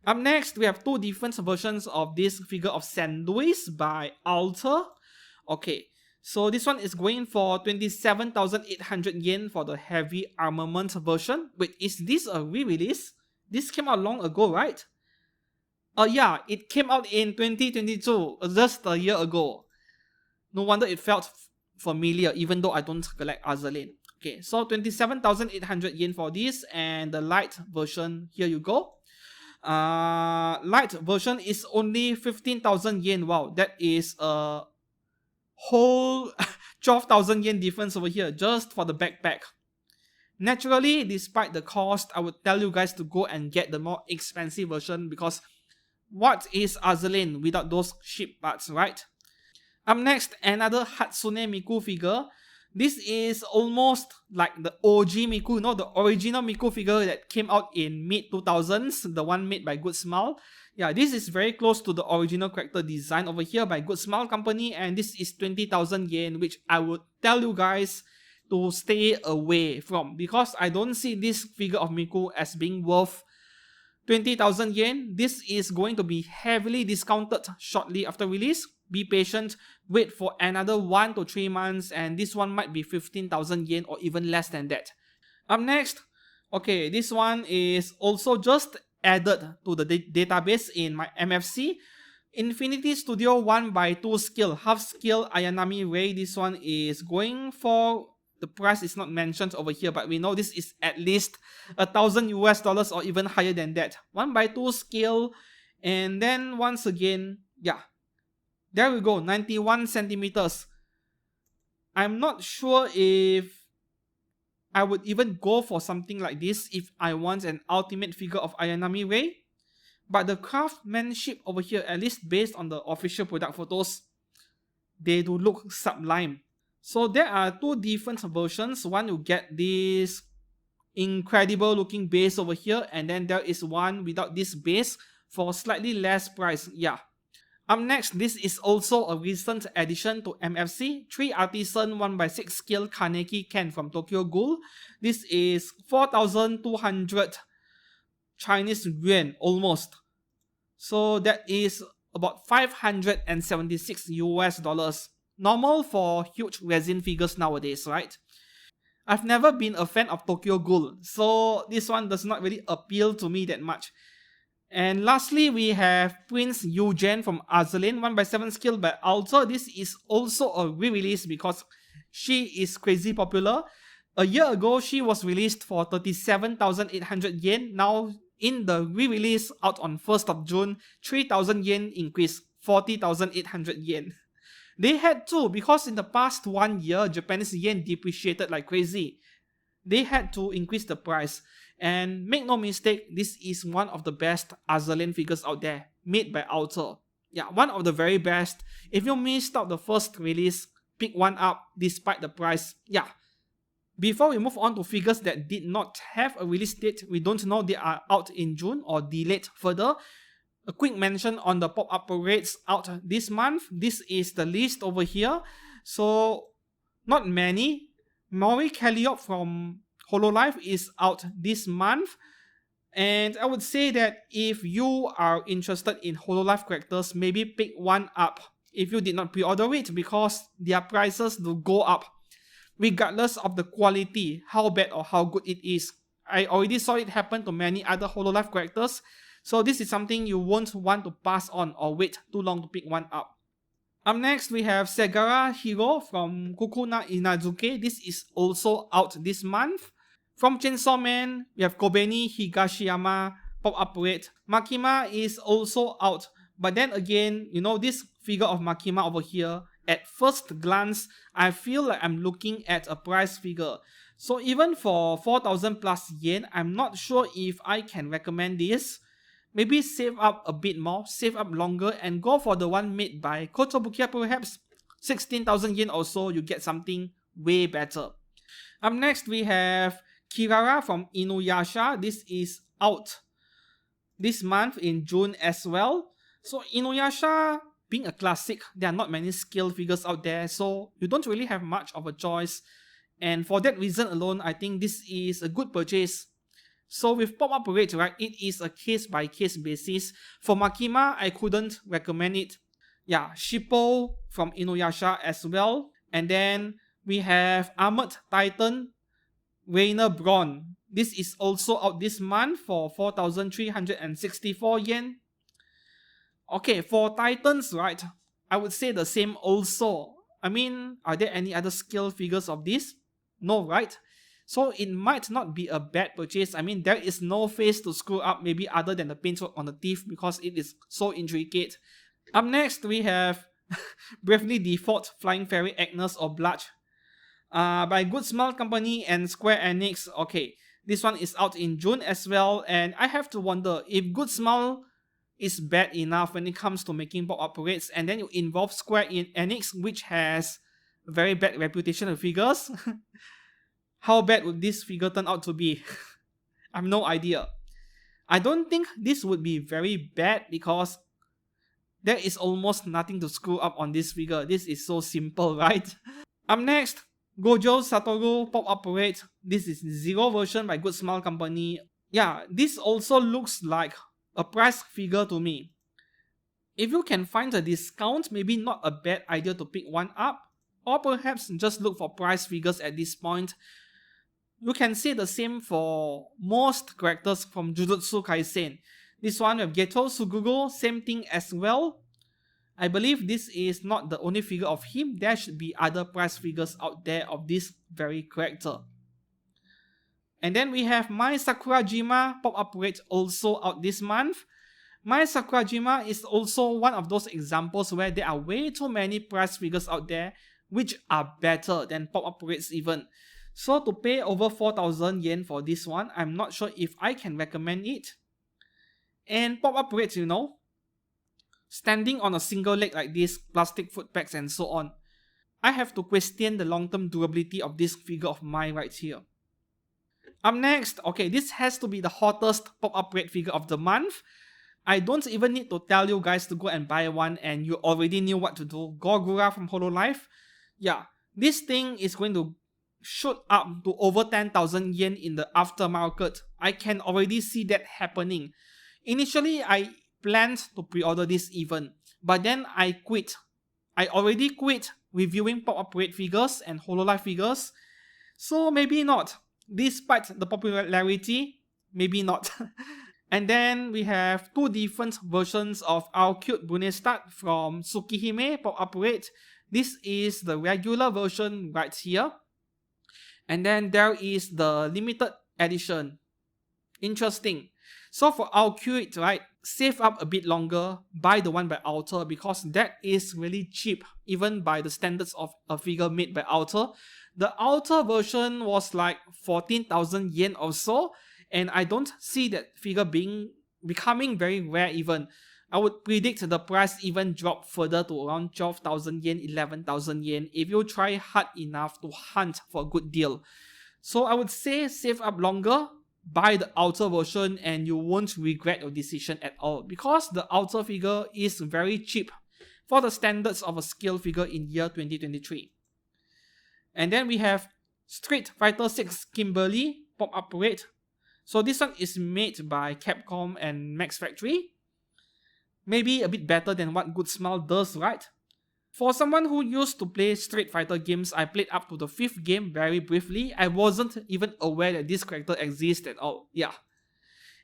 [SPEAKER 1] Up next, we have two different versions of this figure of Saint Louis by Alter. Okay, so this one is going for 27,800 yen for the heavy armament version. Wait, is this a re-release? This came out long ago, right? Yeah, it came out in 2022, just a year ago. No wonder it felt familiar, even though I don't collect Azur Lane. Okay, so 27,800 yen for this, and the light version, here you go. Light version is only 15,000 yen. Wow, that is a whole 12,000 yen difference over here just for the backpack. Naturally, despite the cost, I would tell you guys to go and get the more expensive version because what is Azur Lane without those cheap parts, right? Up next, another Hatsune Miku figure. This is almost like the OG Miku, you know, the original Miku figure that came out in mid-2000s, the one made by Good Smile. Yeah, this is very close to the original character design over here by Good Smile Company, and this is 20,000 yen, which I would tell you guys to stay away from because I don't see this figure of Miku as being worth 20,000 yen. This is going to be heavily discounted shortly after release. Be patient, wait for another 1 to 3 months, and this one might be 15,000 yen or even less than that. Up next, okay, this one is also just added to the database in my MFC. Infinity Studio 1x2 scale, half scale Ayanami Ray. This one is going for, the price is not mentioned over here, but we know this is at least $1,000 or even higher than that. 1x2 scale, and then once again, yeah, there we go, 91 centimeters. I'm not sure if I would even go for something like this if I want an ultimate figure of Ayanami Ray. But the craftsmanship over here, at least based on the official product photos, they do look sublime. So there are two different versions. One, you get this incredible looking base over here, and then there is one without this base for slightly less price. Yeah. Up next, this is also a recent addition to MFC, 3 Artisan 1x6 scale Kaneki Ken from Tokyo Ghoul. This is 4,200 Chinese yuan almost. So that is about $576. Normal for huge resin figures nowadays, right? I've never been a fan of Tokyo Ghoul, so this one does not really appeal to me that much. And lastly, we have Prince Eugen from Azur Lane, 1x7 scale by Alter. This is also a re-release because she is crazy popular. A year ago, she was released for 37,800 yen. Now, in the re-release out on 1st of June, 3,000 yen increase, 40,800 yen. They had to, because in the past 1 year, Japanese yen depreciated like crazy. They had to increase the price. And make no mistake, this is one of the best Azur Lane figures out there, made by Alter. Yeah, one of the very best. If you missed out the first release, pick one up despite the price. Yeah. Before we move on to figures that did not have a release date, we don't know they are out in June or delayed further. A quick mention on the pop-up parades out this month. This is the list over here. So, not many. Mori Kellyop from Hololive is out this month, and I would say that if you are interested in Hololive characters, maybe pick one up if you did not pre-order it because their prices do go up regardless of the quality, how bad or how good it is. I already saw it happen to many other Hololive characters, so this is something you won't want to pass on or wait too long to pick one up. Up next, we have Segara Hiro from Kukuna Inazuke. This is also out this month. From Chainsaw Man, we have Kobeni Higashiyama pop-up parade. Makima is also out. But then again, you know, this figure of Makima over here, at first glance, I feel like I'm looking at a price figure. So even for 4,000 plus yen, I'm not sure if I can recommend this. maybe save up a bit more, save up longer, and go for the one made by Kotobukiya, perhaps 16,000 yen or so, you get something way better. Up next, we have Kirara from Inuyasha. This is out this month in June as well. So Inuyasha, being a classic, there are not many scale figures out there, so you don't really have much of a choice. And for that reason alone, I think this is a good purchase. So with pop-up rate, right, it is a case-by-case basis. For Makima, I couldn't recommend it. Yeah, Shippo from Inuyasha as well. And then we have Armored Titan, Rainer Braun. This is also out this month for 4,364 yen. Okay, for Titans, right, I would say the same also. I mean, are there any other scale figures of this? No, right? So it might not be a bad purchase. I mean, there is no face to screw up, maybe other than the paintwork on the teeth, because it is so intricate. Up next, we have Bravely Default Flying Fairy Agnes or Blatch by Good Smile Company and Square Enix. Okay, this one is out in June as well, and I have to wonder if Good Smile is bad enough when it comes to making pop-up rates, and then you involve Square Enix, which has a very bad reputation of figures. How bad would this figure turn out to be? I have no idea. I don't think this would be very bad because there is almost nothing to screw up on this figure. This is so simple, right? Up next, Gojo Satoru Pop-Up Rate. This is Zero version by Good Smile Company. Yeah, this also looks like a price figure to me. If you can find a discount, maybe not a bad idea to pick one up, or perhaps just look for price figures at this point. You can say the same for most characters from Jujutsu Kaisen. This one with Geto Suguro, same thing as well. I believe this is not the only figure of him. There should be other price figures out there of this very character. And then we have My Sakurajima pop-up rate also out this month. My Sakurajima is also one of those examples where there are way too many price figures out there which are better than pop-up rates even. So to pay over 4,000 yen for this one, I'm not sure if I can recommend it. And pop-up rates, you know, standing on a single leg like this, plastic foot pegs and so on, I have to question the long-term durability of this figure of mine right here. Up next, okay, this has to be the hottest pop-up rate figure of the month. I don't even need to tell you guys to go and buy one, and you already knew what to do. Gogura from Hololive. Yeah, this thing is going to shoot up to over 10,000 yen in the aftermarket. I can already see that happening. Initially, I planned to pre-order this even, but then I quit. I already quit reviewing pop-up rate figures and Hololive figures, so maybe not. Despite the popularity, maybe not. And then we have two different versions of our cute Brunestat from Tsukihime pop-up rate. This is the regular version right here. And then there is the limited edition. Interesting. So for our cute, right, save up a bit longer, buy the one by Alter because that is really cheap, even by the standards of a figure made by Alter. The Alter version was like 14,000 yen or so, and I don't see that figure becoming very rare even. I would predict the price even drop further to around 12,000 yen, 11,000 yen if you try hard enough to hunt for a good deal. So I would say save up longer, buy the Alter version, and you won't regret your decision at all because the Alter figure is very cheap for the standards of a scale figure in year 2023. And then we have Street Fighter 6 Kimberly pop-up rate. So this one is made by Capcom and Max Factory. Maybe a bit better than what Good Smile does, right? For someone who used to play Street Fighter games, I played up to the 5th game very briefly. I wasn't even aware that this character exists at all. Yeah.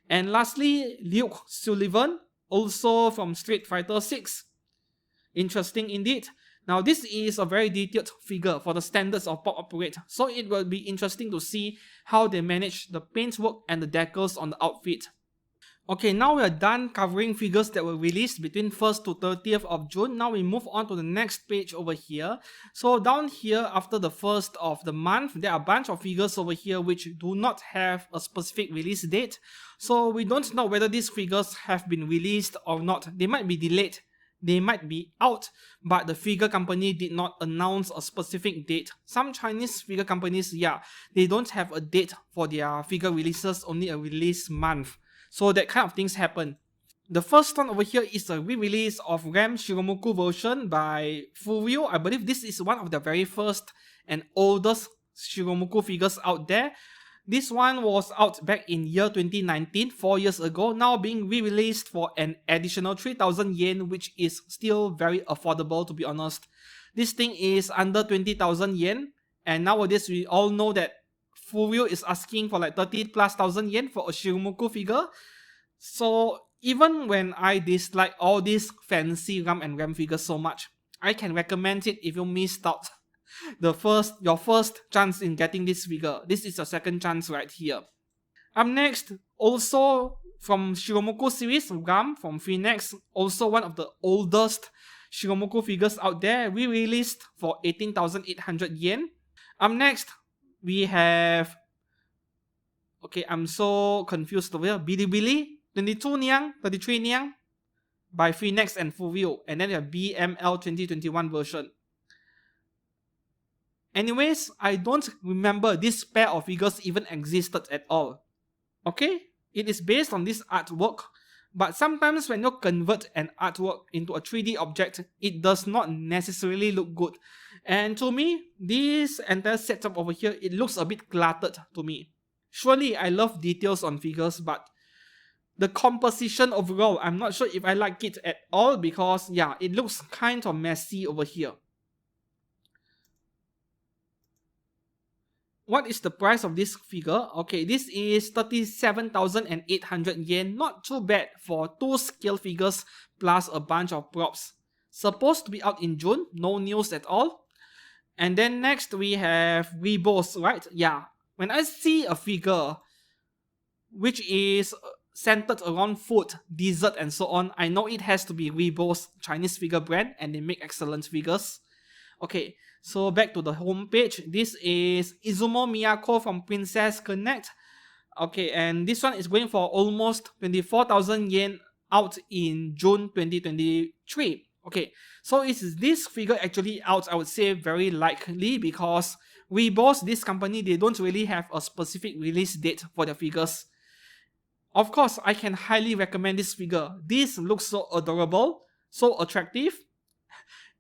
[SPEAKER 1] And lastly, Luke Sullivan, also from Street Fighter 6. Interesting indeed. Now this is a very detailed figure for the standards of pop-up rate, so it will be interesting to see how they manage the paintwork and the decals on the outfit. Okay, now we are done covering figures that were released between 1st to 30th of June. Now we move on to the next page over here. So down here, after the 1st of the month, there are a bunch of figures over here which do not have a specific release date. So we don't know whether these figures have been released or not. They might be delayed, they might be out, but the figure company did not announce a specific date. Some Chinese figure companies, yeah, they don't have a date for their figure releases, only a release month. So that kind of things happen. The first one over here is a re-release of RAM Shiromuku version by Furyo. I believe this is one of the very first and oldest Shiromuku figures out there. This one was out back in year 2019, 4 years ago, now being re-released for an additional 3,000 yen, which is still very affordable, to be honest. This thing is under 20,000 yen, and nowadays we all know that Furyo is asking for like 30 plus thousand yen for a Shiromuku figure. So even when I dislike all these fancy RAM and RAM figures so much, I can recommend it if you missed out your first chance in getting this figure. This is your second chance right here. Up next, also from Shiromuku series, RAM from Phoenix, also one of the oldest Shiromuku figures out there, re-released for 18,800 yen. Up next, we have, okay, I'm so confused over here, Bilibili, 22 Niang, 33 Niang, by Phoenix and Furyo, and then we have BML 2021 version. Anyways, I don't remember this pair of figures even existed at all. Okay, it is based on this artwork, but sometimes when you convert an artwork into a 3D object, it does not necessarily look good. And to me, this entire setup over here, it looks a bit cluttered to me. Surely I love details on figures, but the composition overall, I'm not sure if I like it at all because, yeah, it looks kind of messy over here. What is the price of this figure? Okay, this is 37,800 yen. Not too bad for 2 scale figures plus a bunch of props. Supposed to be out in June, no news at all. And then next we have Rebos, right? Yeah, when I see a figure which is centered around food, dessert and so on, I know it has to be Rebos, Chinese figure brand, and they make excellent figures. Okay, so back to the home page. This is Izumo Miyako from Princess Connect. Okay, and this one is going for almost 24,000 yen out in June 2023. Okay, so is this figure actually out? I would say very likely because Rebos, this company, they don't really have a specific release date for their figures. Of course, I can highly recommend this figure. This looks so adorable, so attractive.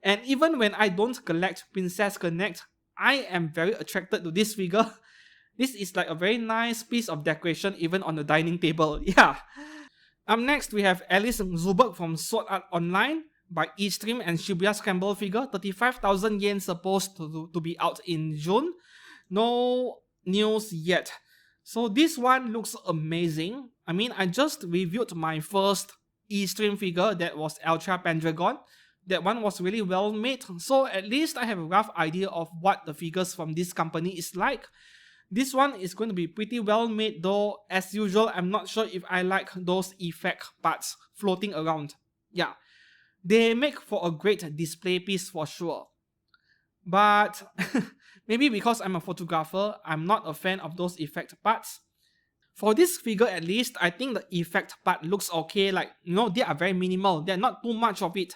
[SPEAKER 1] And even when I don't collect Princess Connect, I am very attracted to this figure. This is like a very nice piece of decoration even on the dining table. Yeah. Up next, we have Alice Zuberg from Sword Art Online by Eastream and Shibuya Scramble figure. 35,000 yen supposed to be out in June. No news yet. So this one looks amazing. I mean, I just reviewed my first Eastream figure that was Ultra Pendragon. That one was really well made, so at least I have a rough idea of what the figures from this company is like. This one is going to be pretty well made though. As usual, I'm not sure if I like those effect parts floating around. Yeah, they make for a great display piece for sure. But maybe because I'm a photographer, I'm not a fan of those effect parts. For this figure at least, I think the effect part looks okay. Like, you know, they are very minimal. They're not too much of it.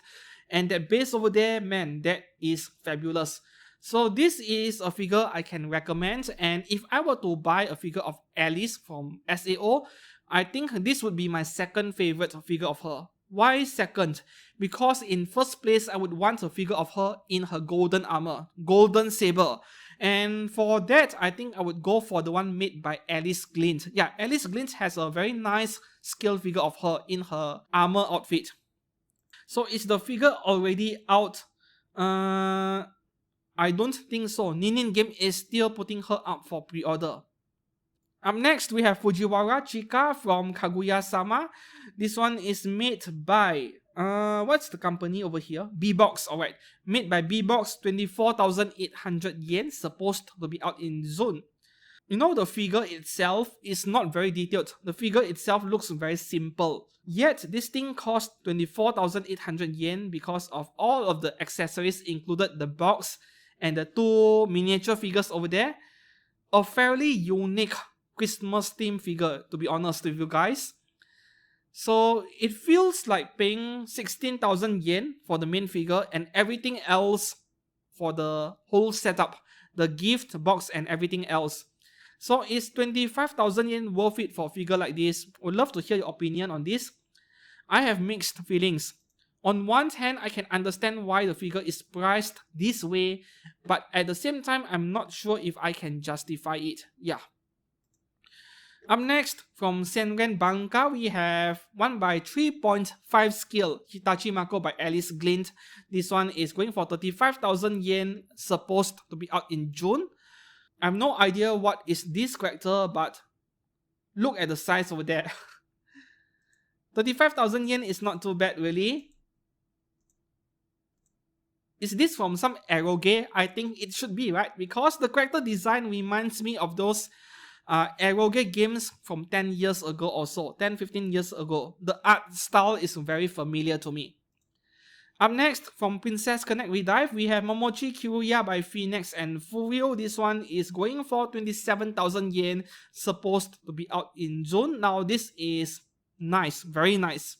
[SPEAKER 1] And that base over there, man, that is fabulous. So this is a figure I can recommend. And if I were to buy a figure of Alice from SAO, I think this would be my second favorite figure of her. Why second? Because in first place, I would want a figure of her in her golden armor, golden saber. And for that, I think I would go for the one made by Alice Glint. Yeah, Alice Glint has a very nice scale figure of her in her armor outfit. So is the figure already out? I don't think so. Ninin Game is still putting her up for pre-order. Up next, we have Fujiwara Chika from Kaguya-sama. This one is made by, what's the company over here? B-Box, alright. Made by B-Box, 24,800 yen, supposed to be out in June. You know, the figure itself is not very detailed. The figure itself looks very simple. Yet, this thing cost 24,800 yen because of all of the accessories included, the box and the 2 miniature figures over there. A fairly unique Christmas theme figure, to be honest with you guys. So it feels like paying 16,000 yen for the main figure and everything else for the whole setup, the gift box and everything else. So is 25,000 yen worth it for a figure like this? Would love to hear your opinion on this. I have mixed feelings. On one hand, I can understand why the figure is priced this way, but at the same time, I'm not sure if I can justify it. Yeah. Up next, from Senren Banka, we have 1x3.5 skill Hitachi Mako by Alice Glint. This one is going for 35,000 yen, supposed to be out in June. I have no idea what is this character, but look at the size over there. 35,000 yen is not too bad, really. Is this from some eroge? I think it should be, right? Because the character design reminds me of those eroge games from 10 years ago or so, 10-15 years ago. The art style is very familiar to me. Up next, from Princess Connect Redive, we have Momochi Kiruya by Phoenix and Furio. This one is going for 27,000 yen, supposed to be out in June. Now this is nice, very nice.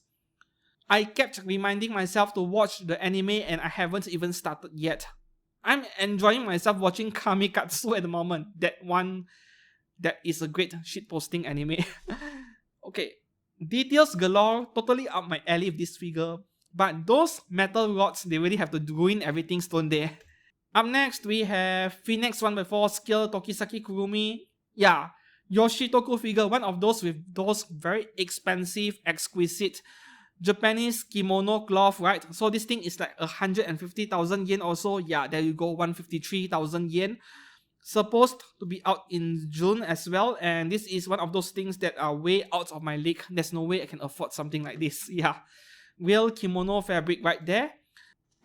[SPEAKER 1] I kept reminding myself to watch the anime and I haven't even started yet. I'm enjoying myself watching Kamikatsu at the moment. That is a great shitposting anime. Okay, details galore, totally up my alley with this figure. But those metal rods, they really have to ruin everything stone there. Up next, we have Phoenix 1x4 Skill Tokisaki Kurumi. Yeah, Yoshitoku figure, one of those with those very expensive, exquisite Japanese kimono cloth, right? So this thing is like 150,000 yen or so. Yeah, there you go, 153,000 yen. Supposed to be out in June as well, and this is one of those things that are way out of my league. There's no way I can afford something like this. Yeah, real kimono fabric right there.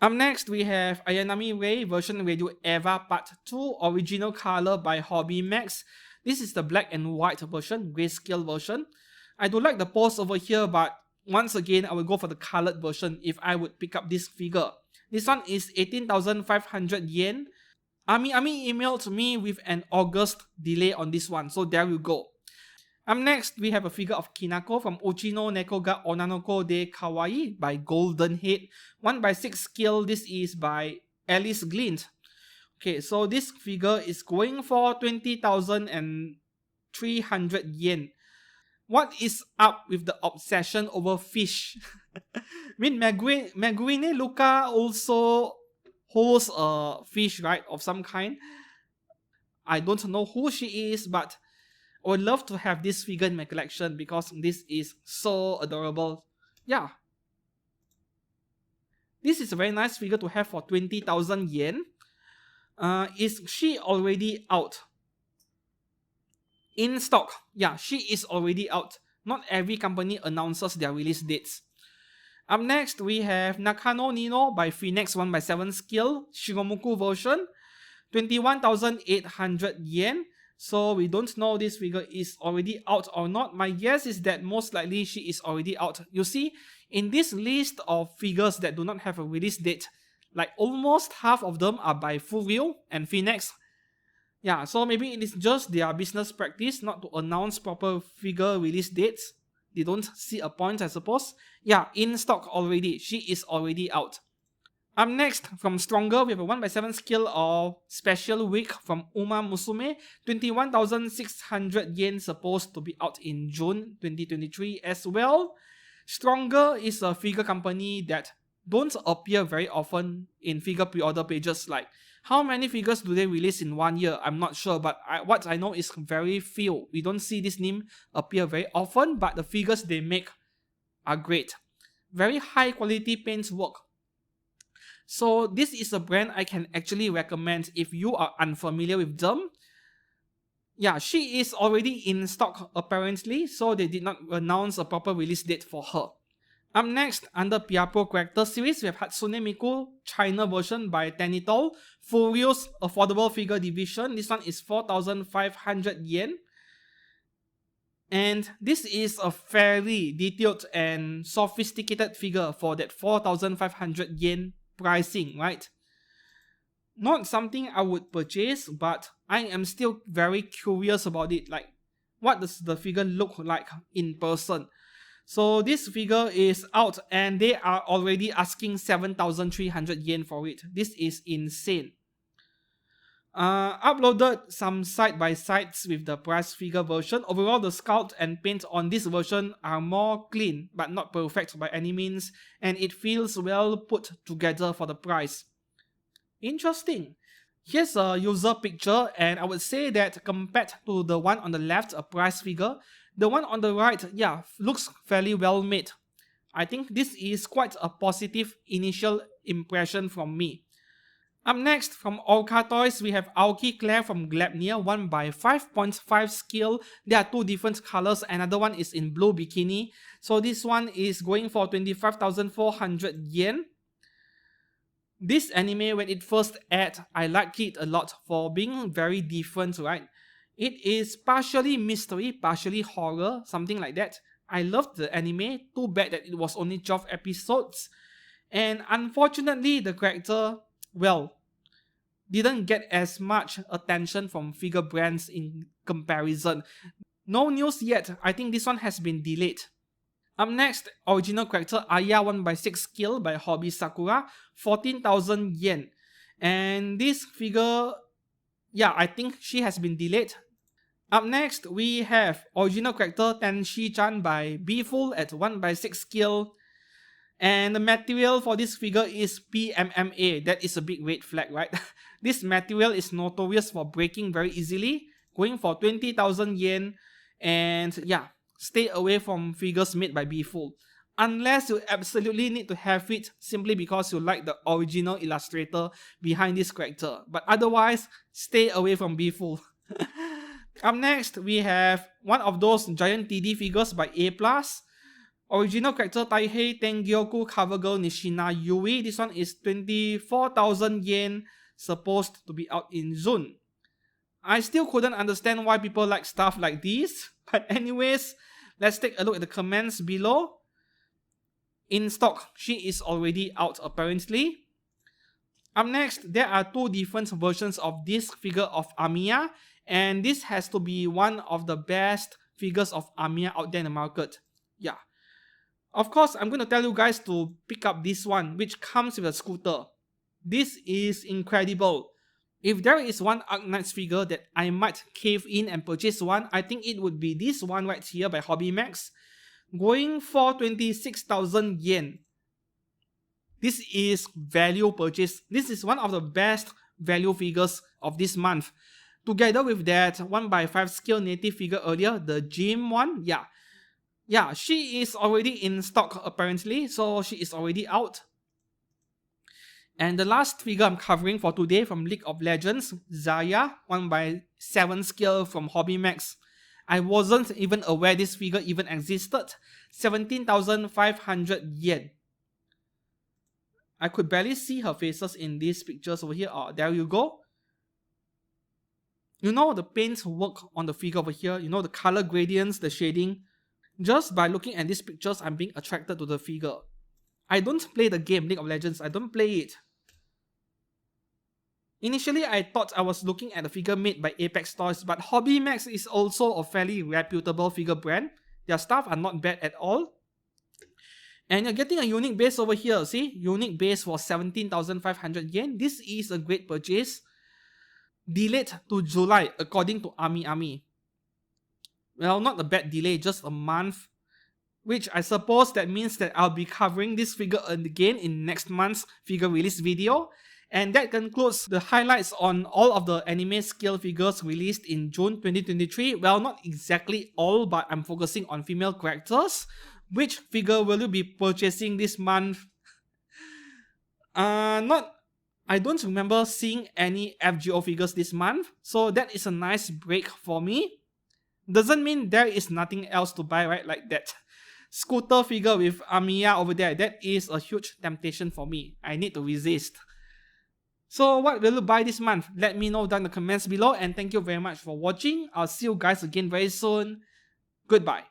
[SPEAKER 1] Up next, we have Ayanami Rei version Radio Eva Part 2, original color by Hobby Max. This is the black and white version, grayscale version. I do like the pose over here, but once again, I will go for the colored version if I would pick up this figure. This one is 18,500 yen. Ami emailed me with an August delay on this one, so there you go. Next, we have a figure of Kinako from Uchino Neko ga Onanoko de Kawaii by Golden Head. 1x6 scale, this is by Alice Glint. Okay, so this figure is going for 20,300 yen. What is up with the obsession over fish? I mean, Meguine Luca also holds a fish, right, of some kind. I don't know who she is, but I would love to have this figure in my collection because this is so adorable. Yeah. This is a very nice figure to have for 20,000 yen. Is she already out? In stock. Yeah, she is already out. Not every company announces their release dates. Up next, we have Nakano Nino by Phoenix 1x7 skill, Shiromuku version, 21,800 yen. So we don't know this figure is already out or not. My guess is that most likely she is already out. You see, in this list of figures that do not have a release date, like almost half of them are by Furio and Phoenix. Yeah, so maybe it is just their business practice not to announce proper figure release dates. They don't see a point, I suppose. Yeah, in stock already. She is already out. Up next, from Stronger, we have a 1x7 skill of Special Week from Uma Musume. 21,600 yen, supposed to be out in June 2023 as well. Stronger is a figure company that don't appear very often in figure pre-order pages. Like, how many figures do they release in 1 year? I'm not sure, but what I know is very few. We don't see this name appear very often, but the figures they make are great. Very high quality paint work. So this is a brand I can actually recommend if you are unfamiliar with them. Yeah, she is already in stock apparently, so they did not announce a proper release date for her. Up next, under Piapo Character Series, we have Hatsune Miku China version by Tenitol. Furio's affordable figure division. This one is 4,500 yen. And this is a fairly detailed and sophisticated figure for that 4,500 yen pricing, right? Not something I would purchase, but I am still very curious about it. Like, what does the figure look like in person? So this figure is out and they are already asking 7,300 yen for it. This is insane. Uploaded some side-by-sides with the price figure version. Overall, the sculpt and paint on this version are more clean, but not perfect by any means, and it feels well put together for the price. Interesting. Here's a user picture, and I would say that compared to the one on the left, a price figure, the one on the right, yeah, looks fairly well made. I think this is quite a positive initial impression from me. Up next, from Orca Toys, we have Aoki Claire from Glapnir, 1x5.5 scale. There are two different colors, another one is in blue bikini. So this one is going for 25,400 yen. This anime, when it first aired, I liked it a lot for being very different, right? It is partially mystery, partially horror, something like that. I loved the anime, too bad that it was only 12 episodes. And unfortunately, the character, well, didn't get as much attention from figure brands in comparison. No news yet, I think this one has been delayed. Up next, original character Aya 1x6 scale by Hobby Sakura, 14,000 yen. And this figure, yeah, I think she has been delayed. Up next, we have original character Tenshi-chan by Bful at 1x6 scale. And the material for this figure is PMMA. That is a big red flag, right? This material is notorious for breaking very easily, going for 20,000 yen. And yeah, stay away from figures made by Bful. Unless you absolutely need to have it simply because you like the original illustrator behind this character. But otherwise, stay away from Bful. Up next, we have one of those giant TD figures by A+. Original character Taihei Tengyoku cover girl Nishina Yui. This one is 24,000 yen, supposed to be out in June. I still couldn't understand why people like stuff like this. But anyways, let's take a look at the comments below. In stock, she is already out apparently. Up next, there are two different versions of this figure of Amiya. And this has to be one of the best figures of Amiya out there in the market. Yeah. Of course, I'm going to tell you guys to pick up this one, which comes with a scooter. This is incredible. If there is one Arknights figure that I might cave in and purchase one, I think it would be this one right here by Hobby Max, going for 26,000 yen. This is value purchase. This is one of the best value figures of this month. Together with that 1x5 scale native figure earlier, the Jim one, yeah, she is already in stock apparently, so she is already out. And the last figure I'm covering for today from League of Legends, Zarya, 1x7 scale from Hobby Max. I wasn't even aware this figure even existed. 17,500 yen. I could barely see her faces in these pictures over here. Oh, there you go. You know the paints work on the figure over here. You know the color gradients, the shading. Just by looking at these pictures, I'm being attracted to the figure. I don't play the game League of Legends. I don't play it. Initially, I thought I was looking at a figure made by Apex Toys, but Hobby Max is also a fairly reputable figure brand. Their stuff are not bad at all. And you're getting a unique base over here. See? Unique base for 17,500 yen. This is a great purchase. Delayed to July according to Ami. Well, not a bad delay, just a month. Which I suppose that means that I'll be covering this figure again in next month's figure release video. And that concludes the highlights on all of the anime scale figures released in June 2023. Well, not exactly all, but I'm focusing on female characters. Which figure will you be purchasing this month? I don't remember seeing any FGO figures this month, so that is a nice break for me. Doesn't mean there is nothing else to buy, right, like that. scooter figure with Amiya over there, that is a huge temptation for me. I need to resist. So what will you buy this month? Let me know down in the comments below, and thank you very much for watching. I'll see you guys again very soon. Goodbye.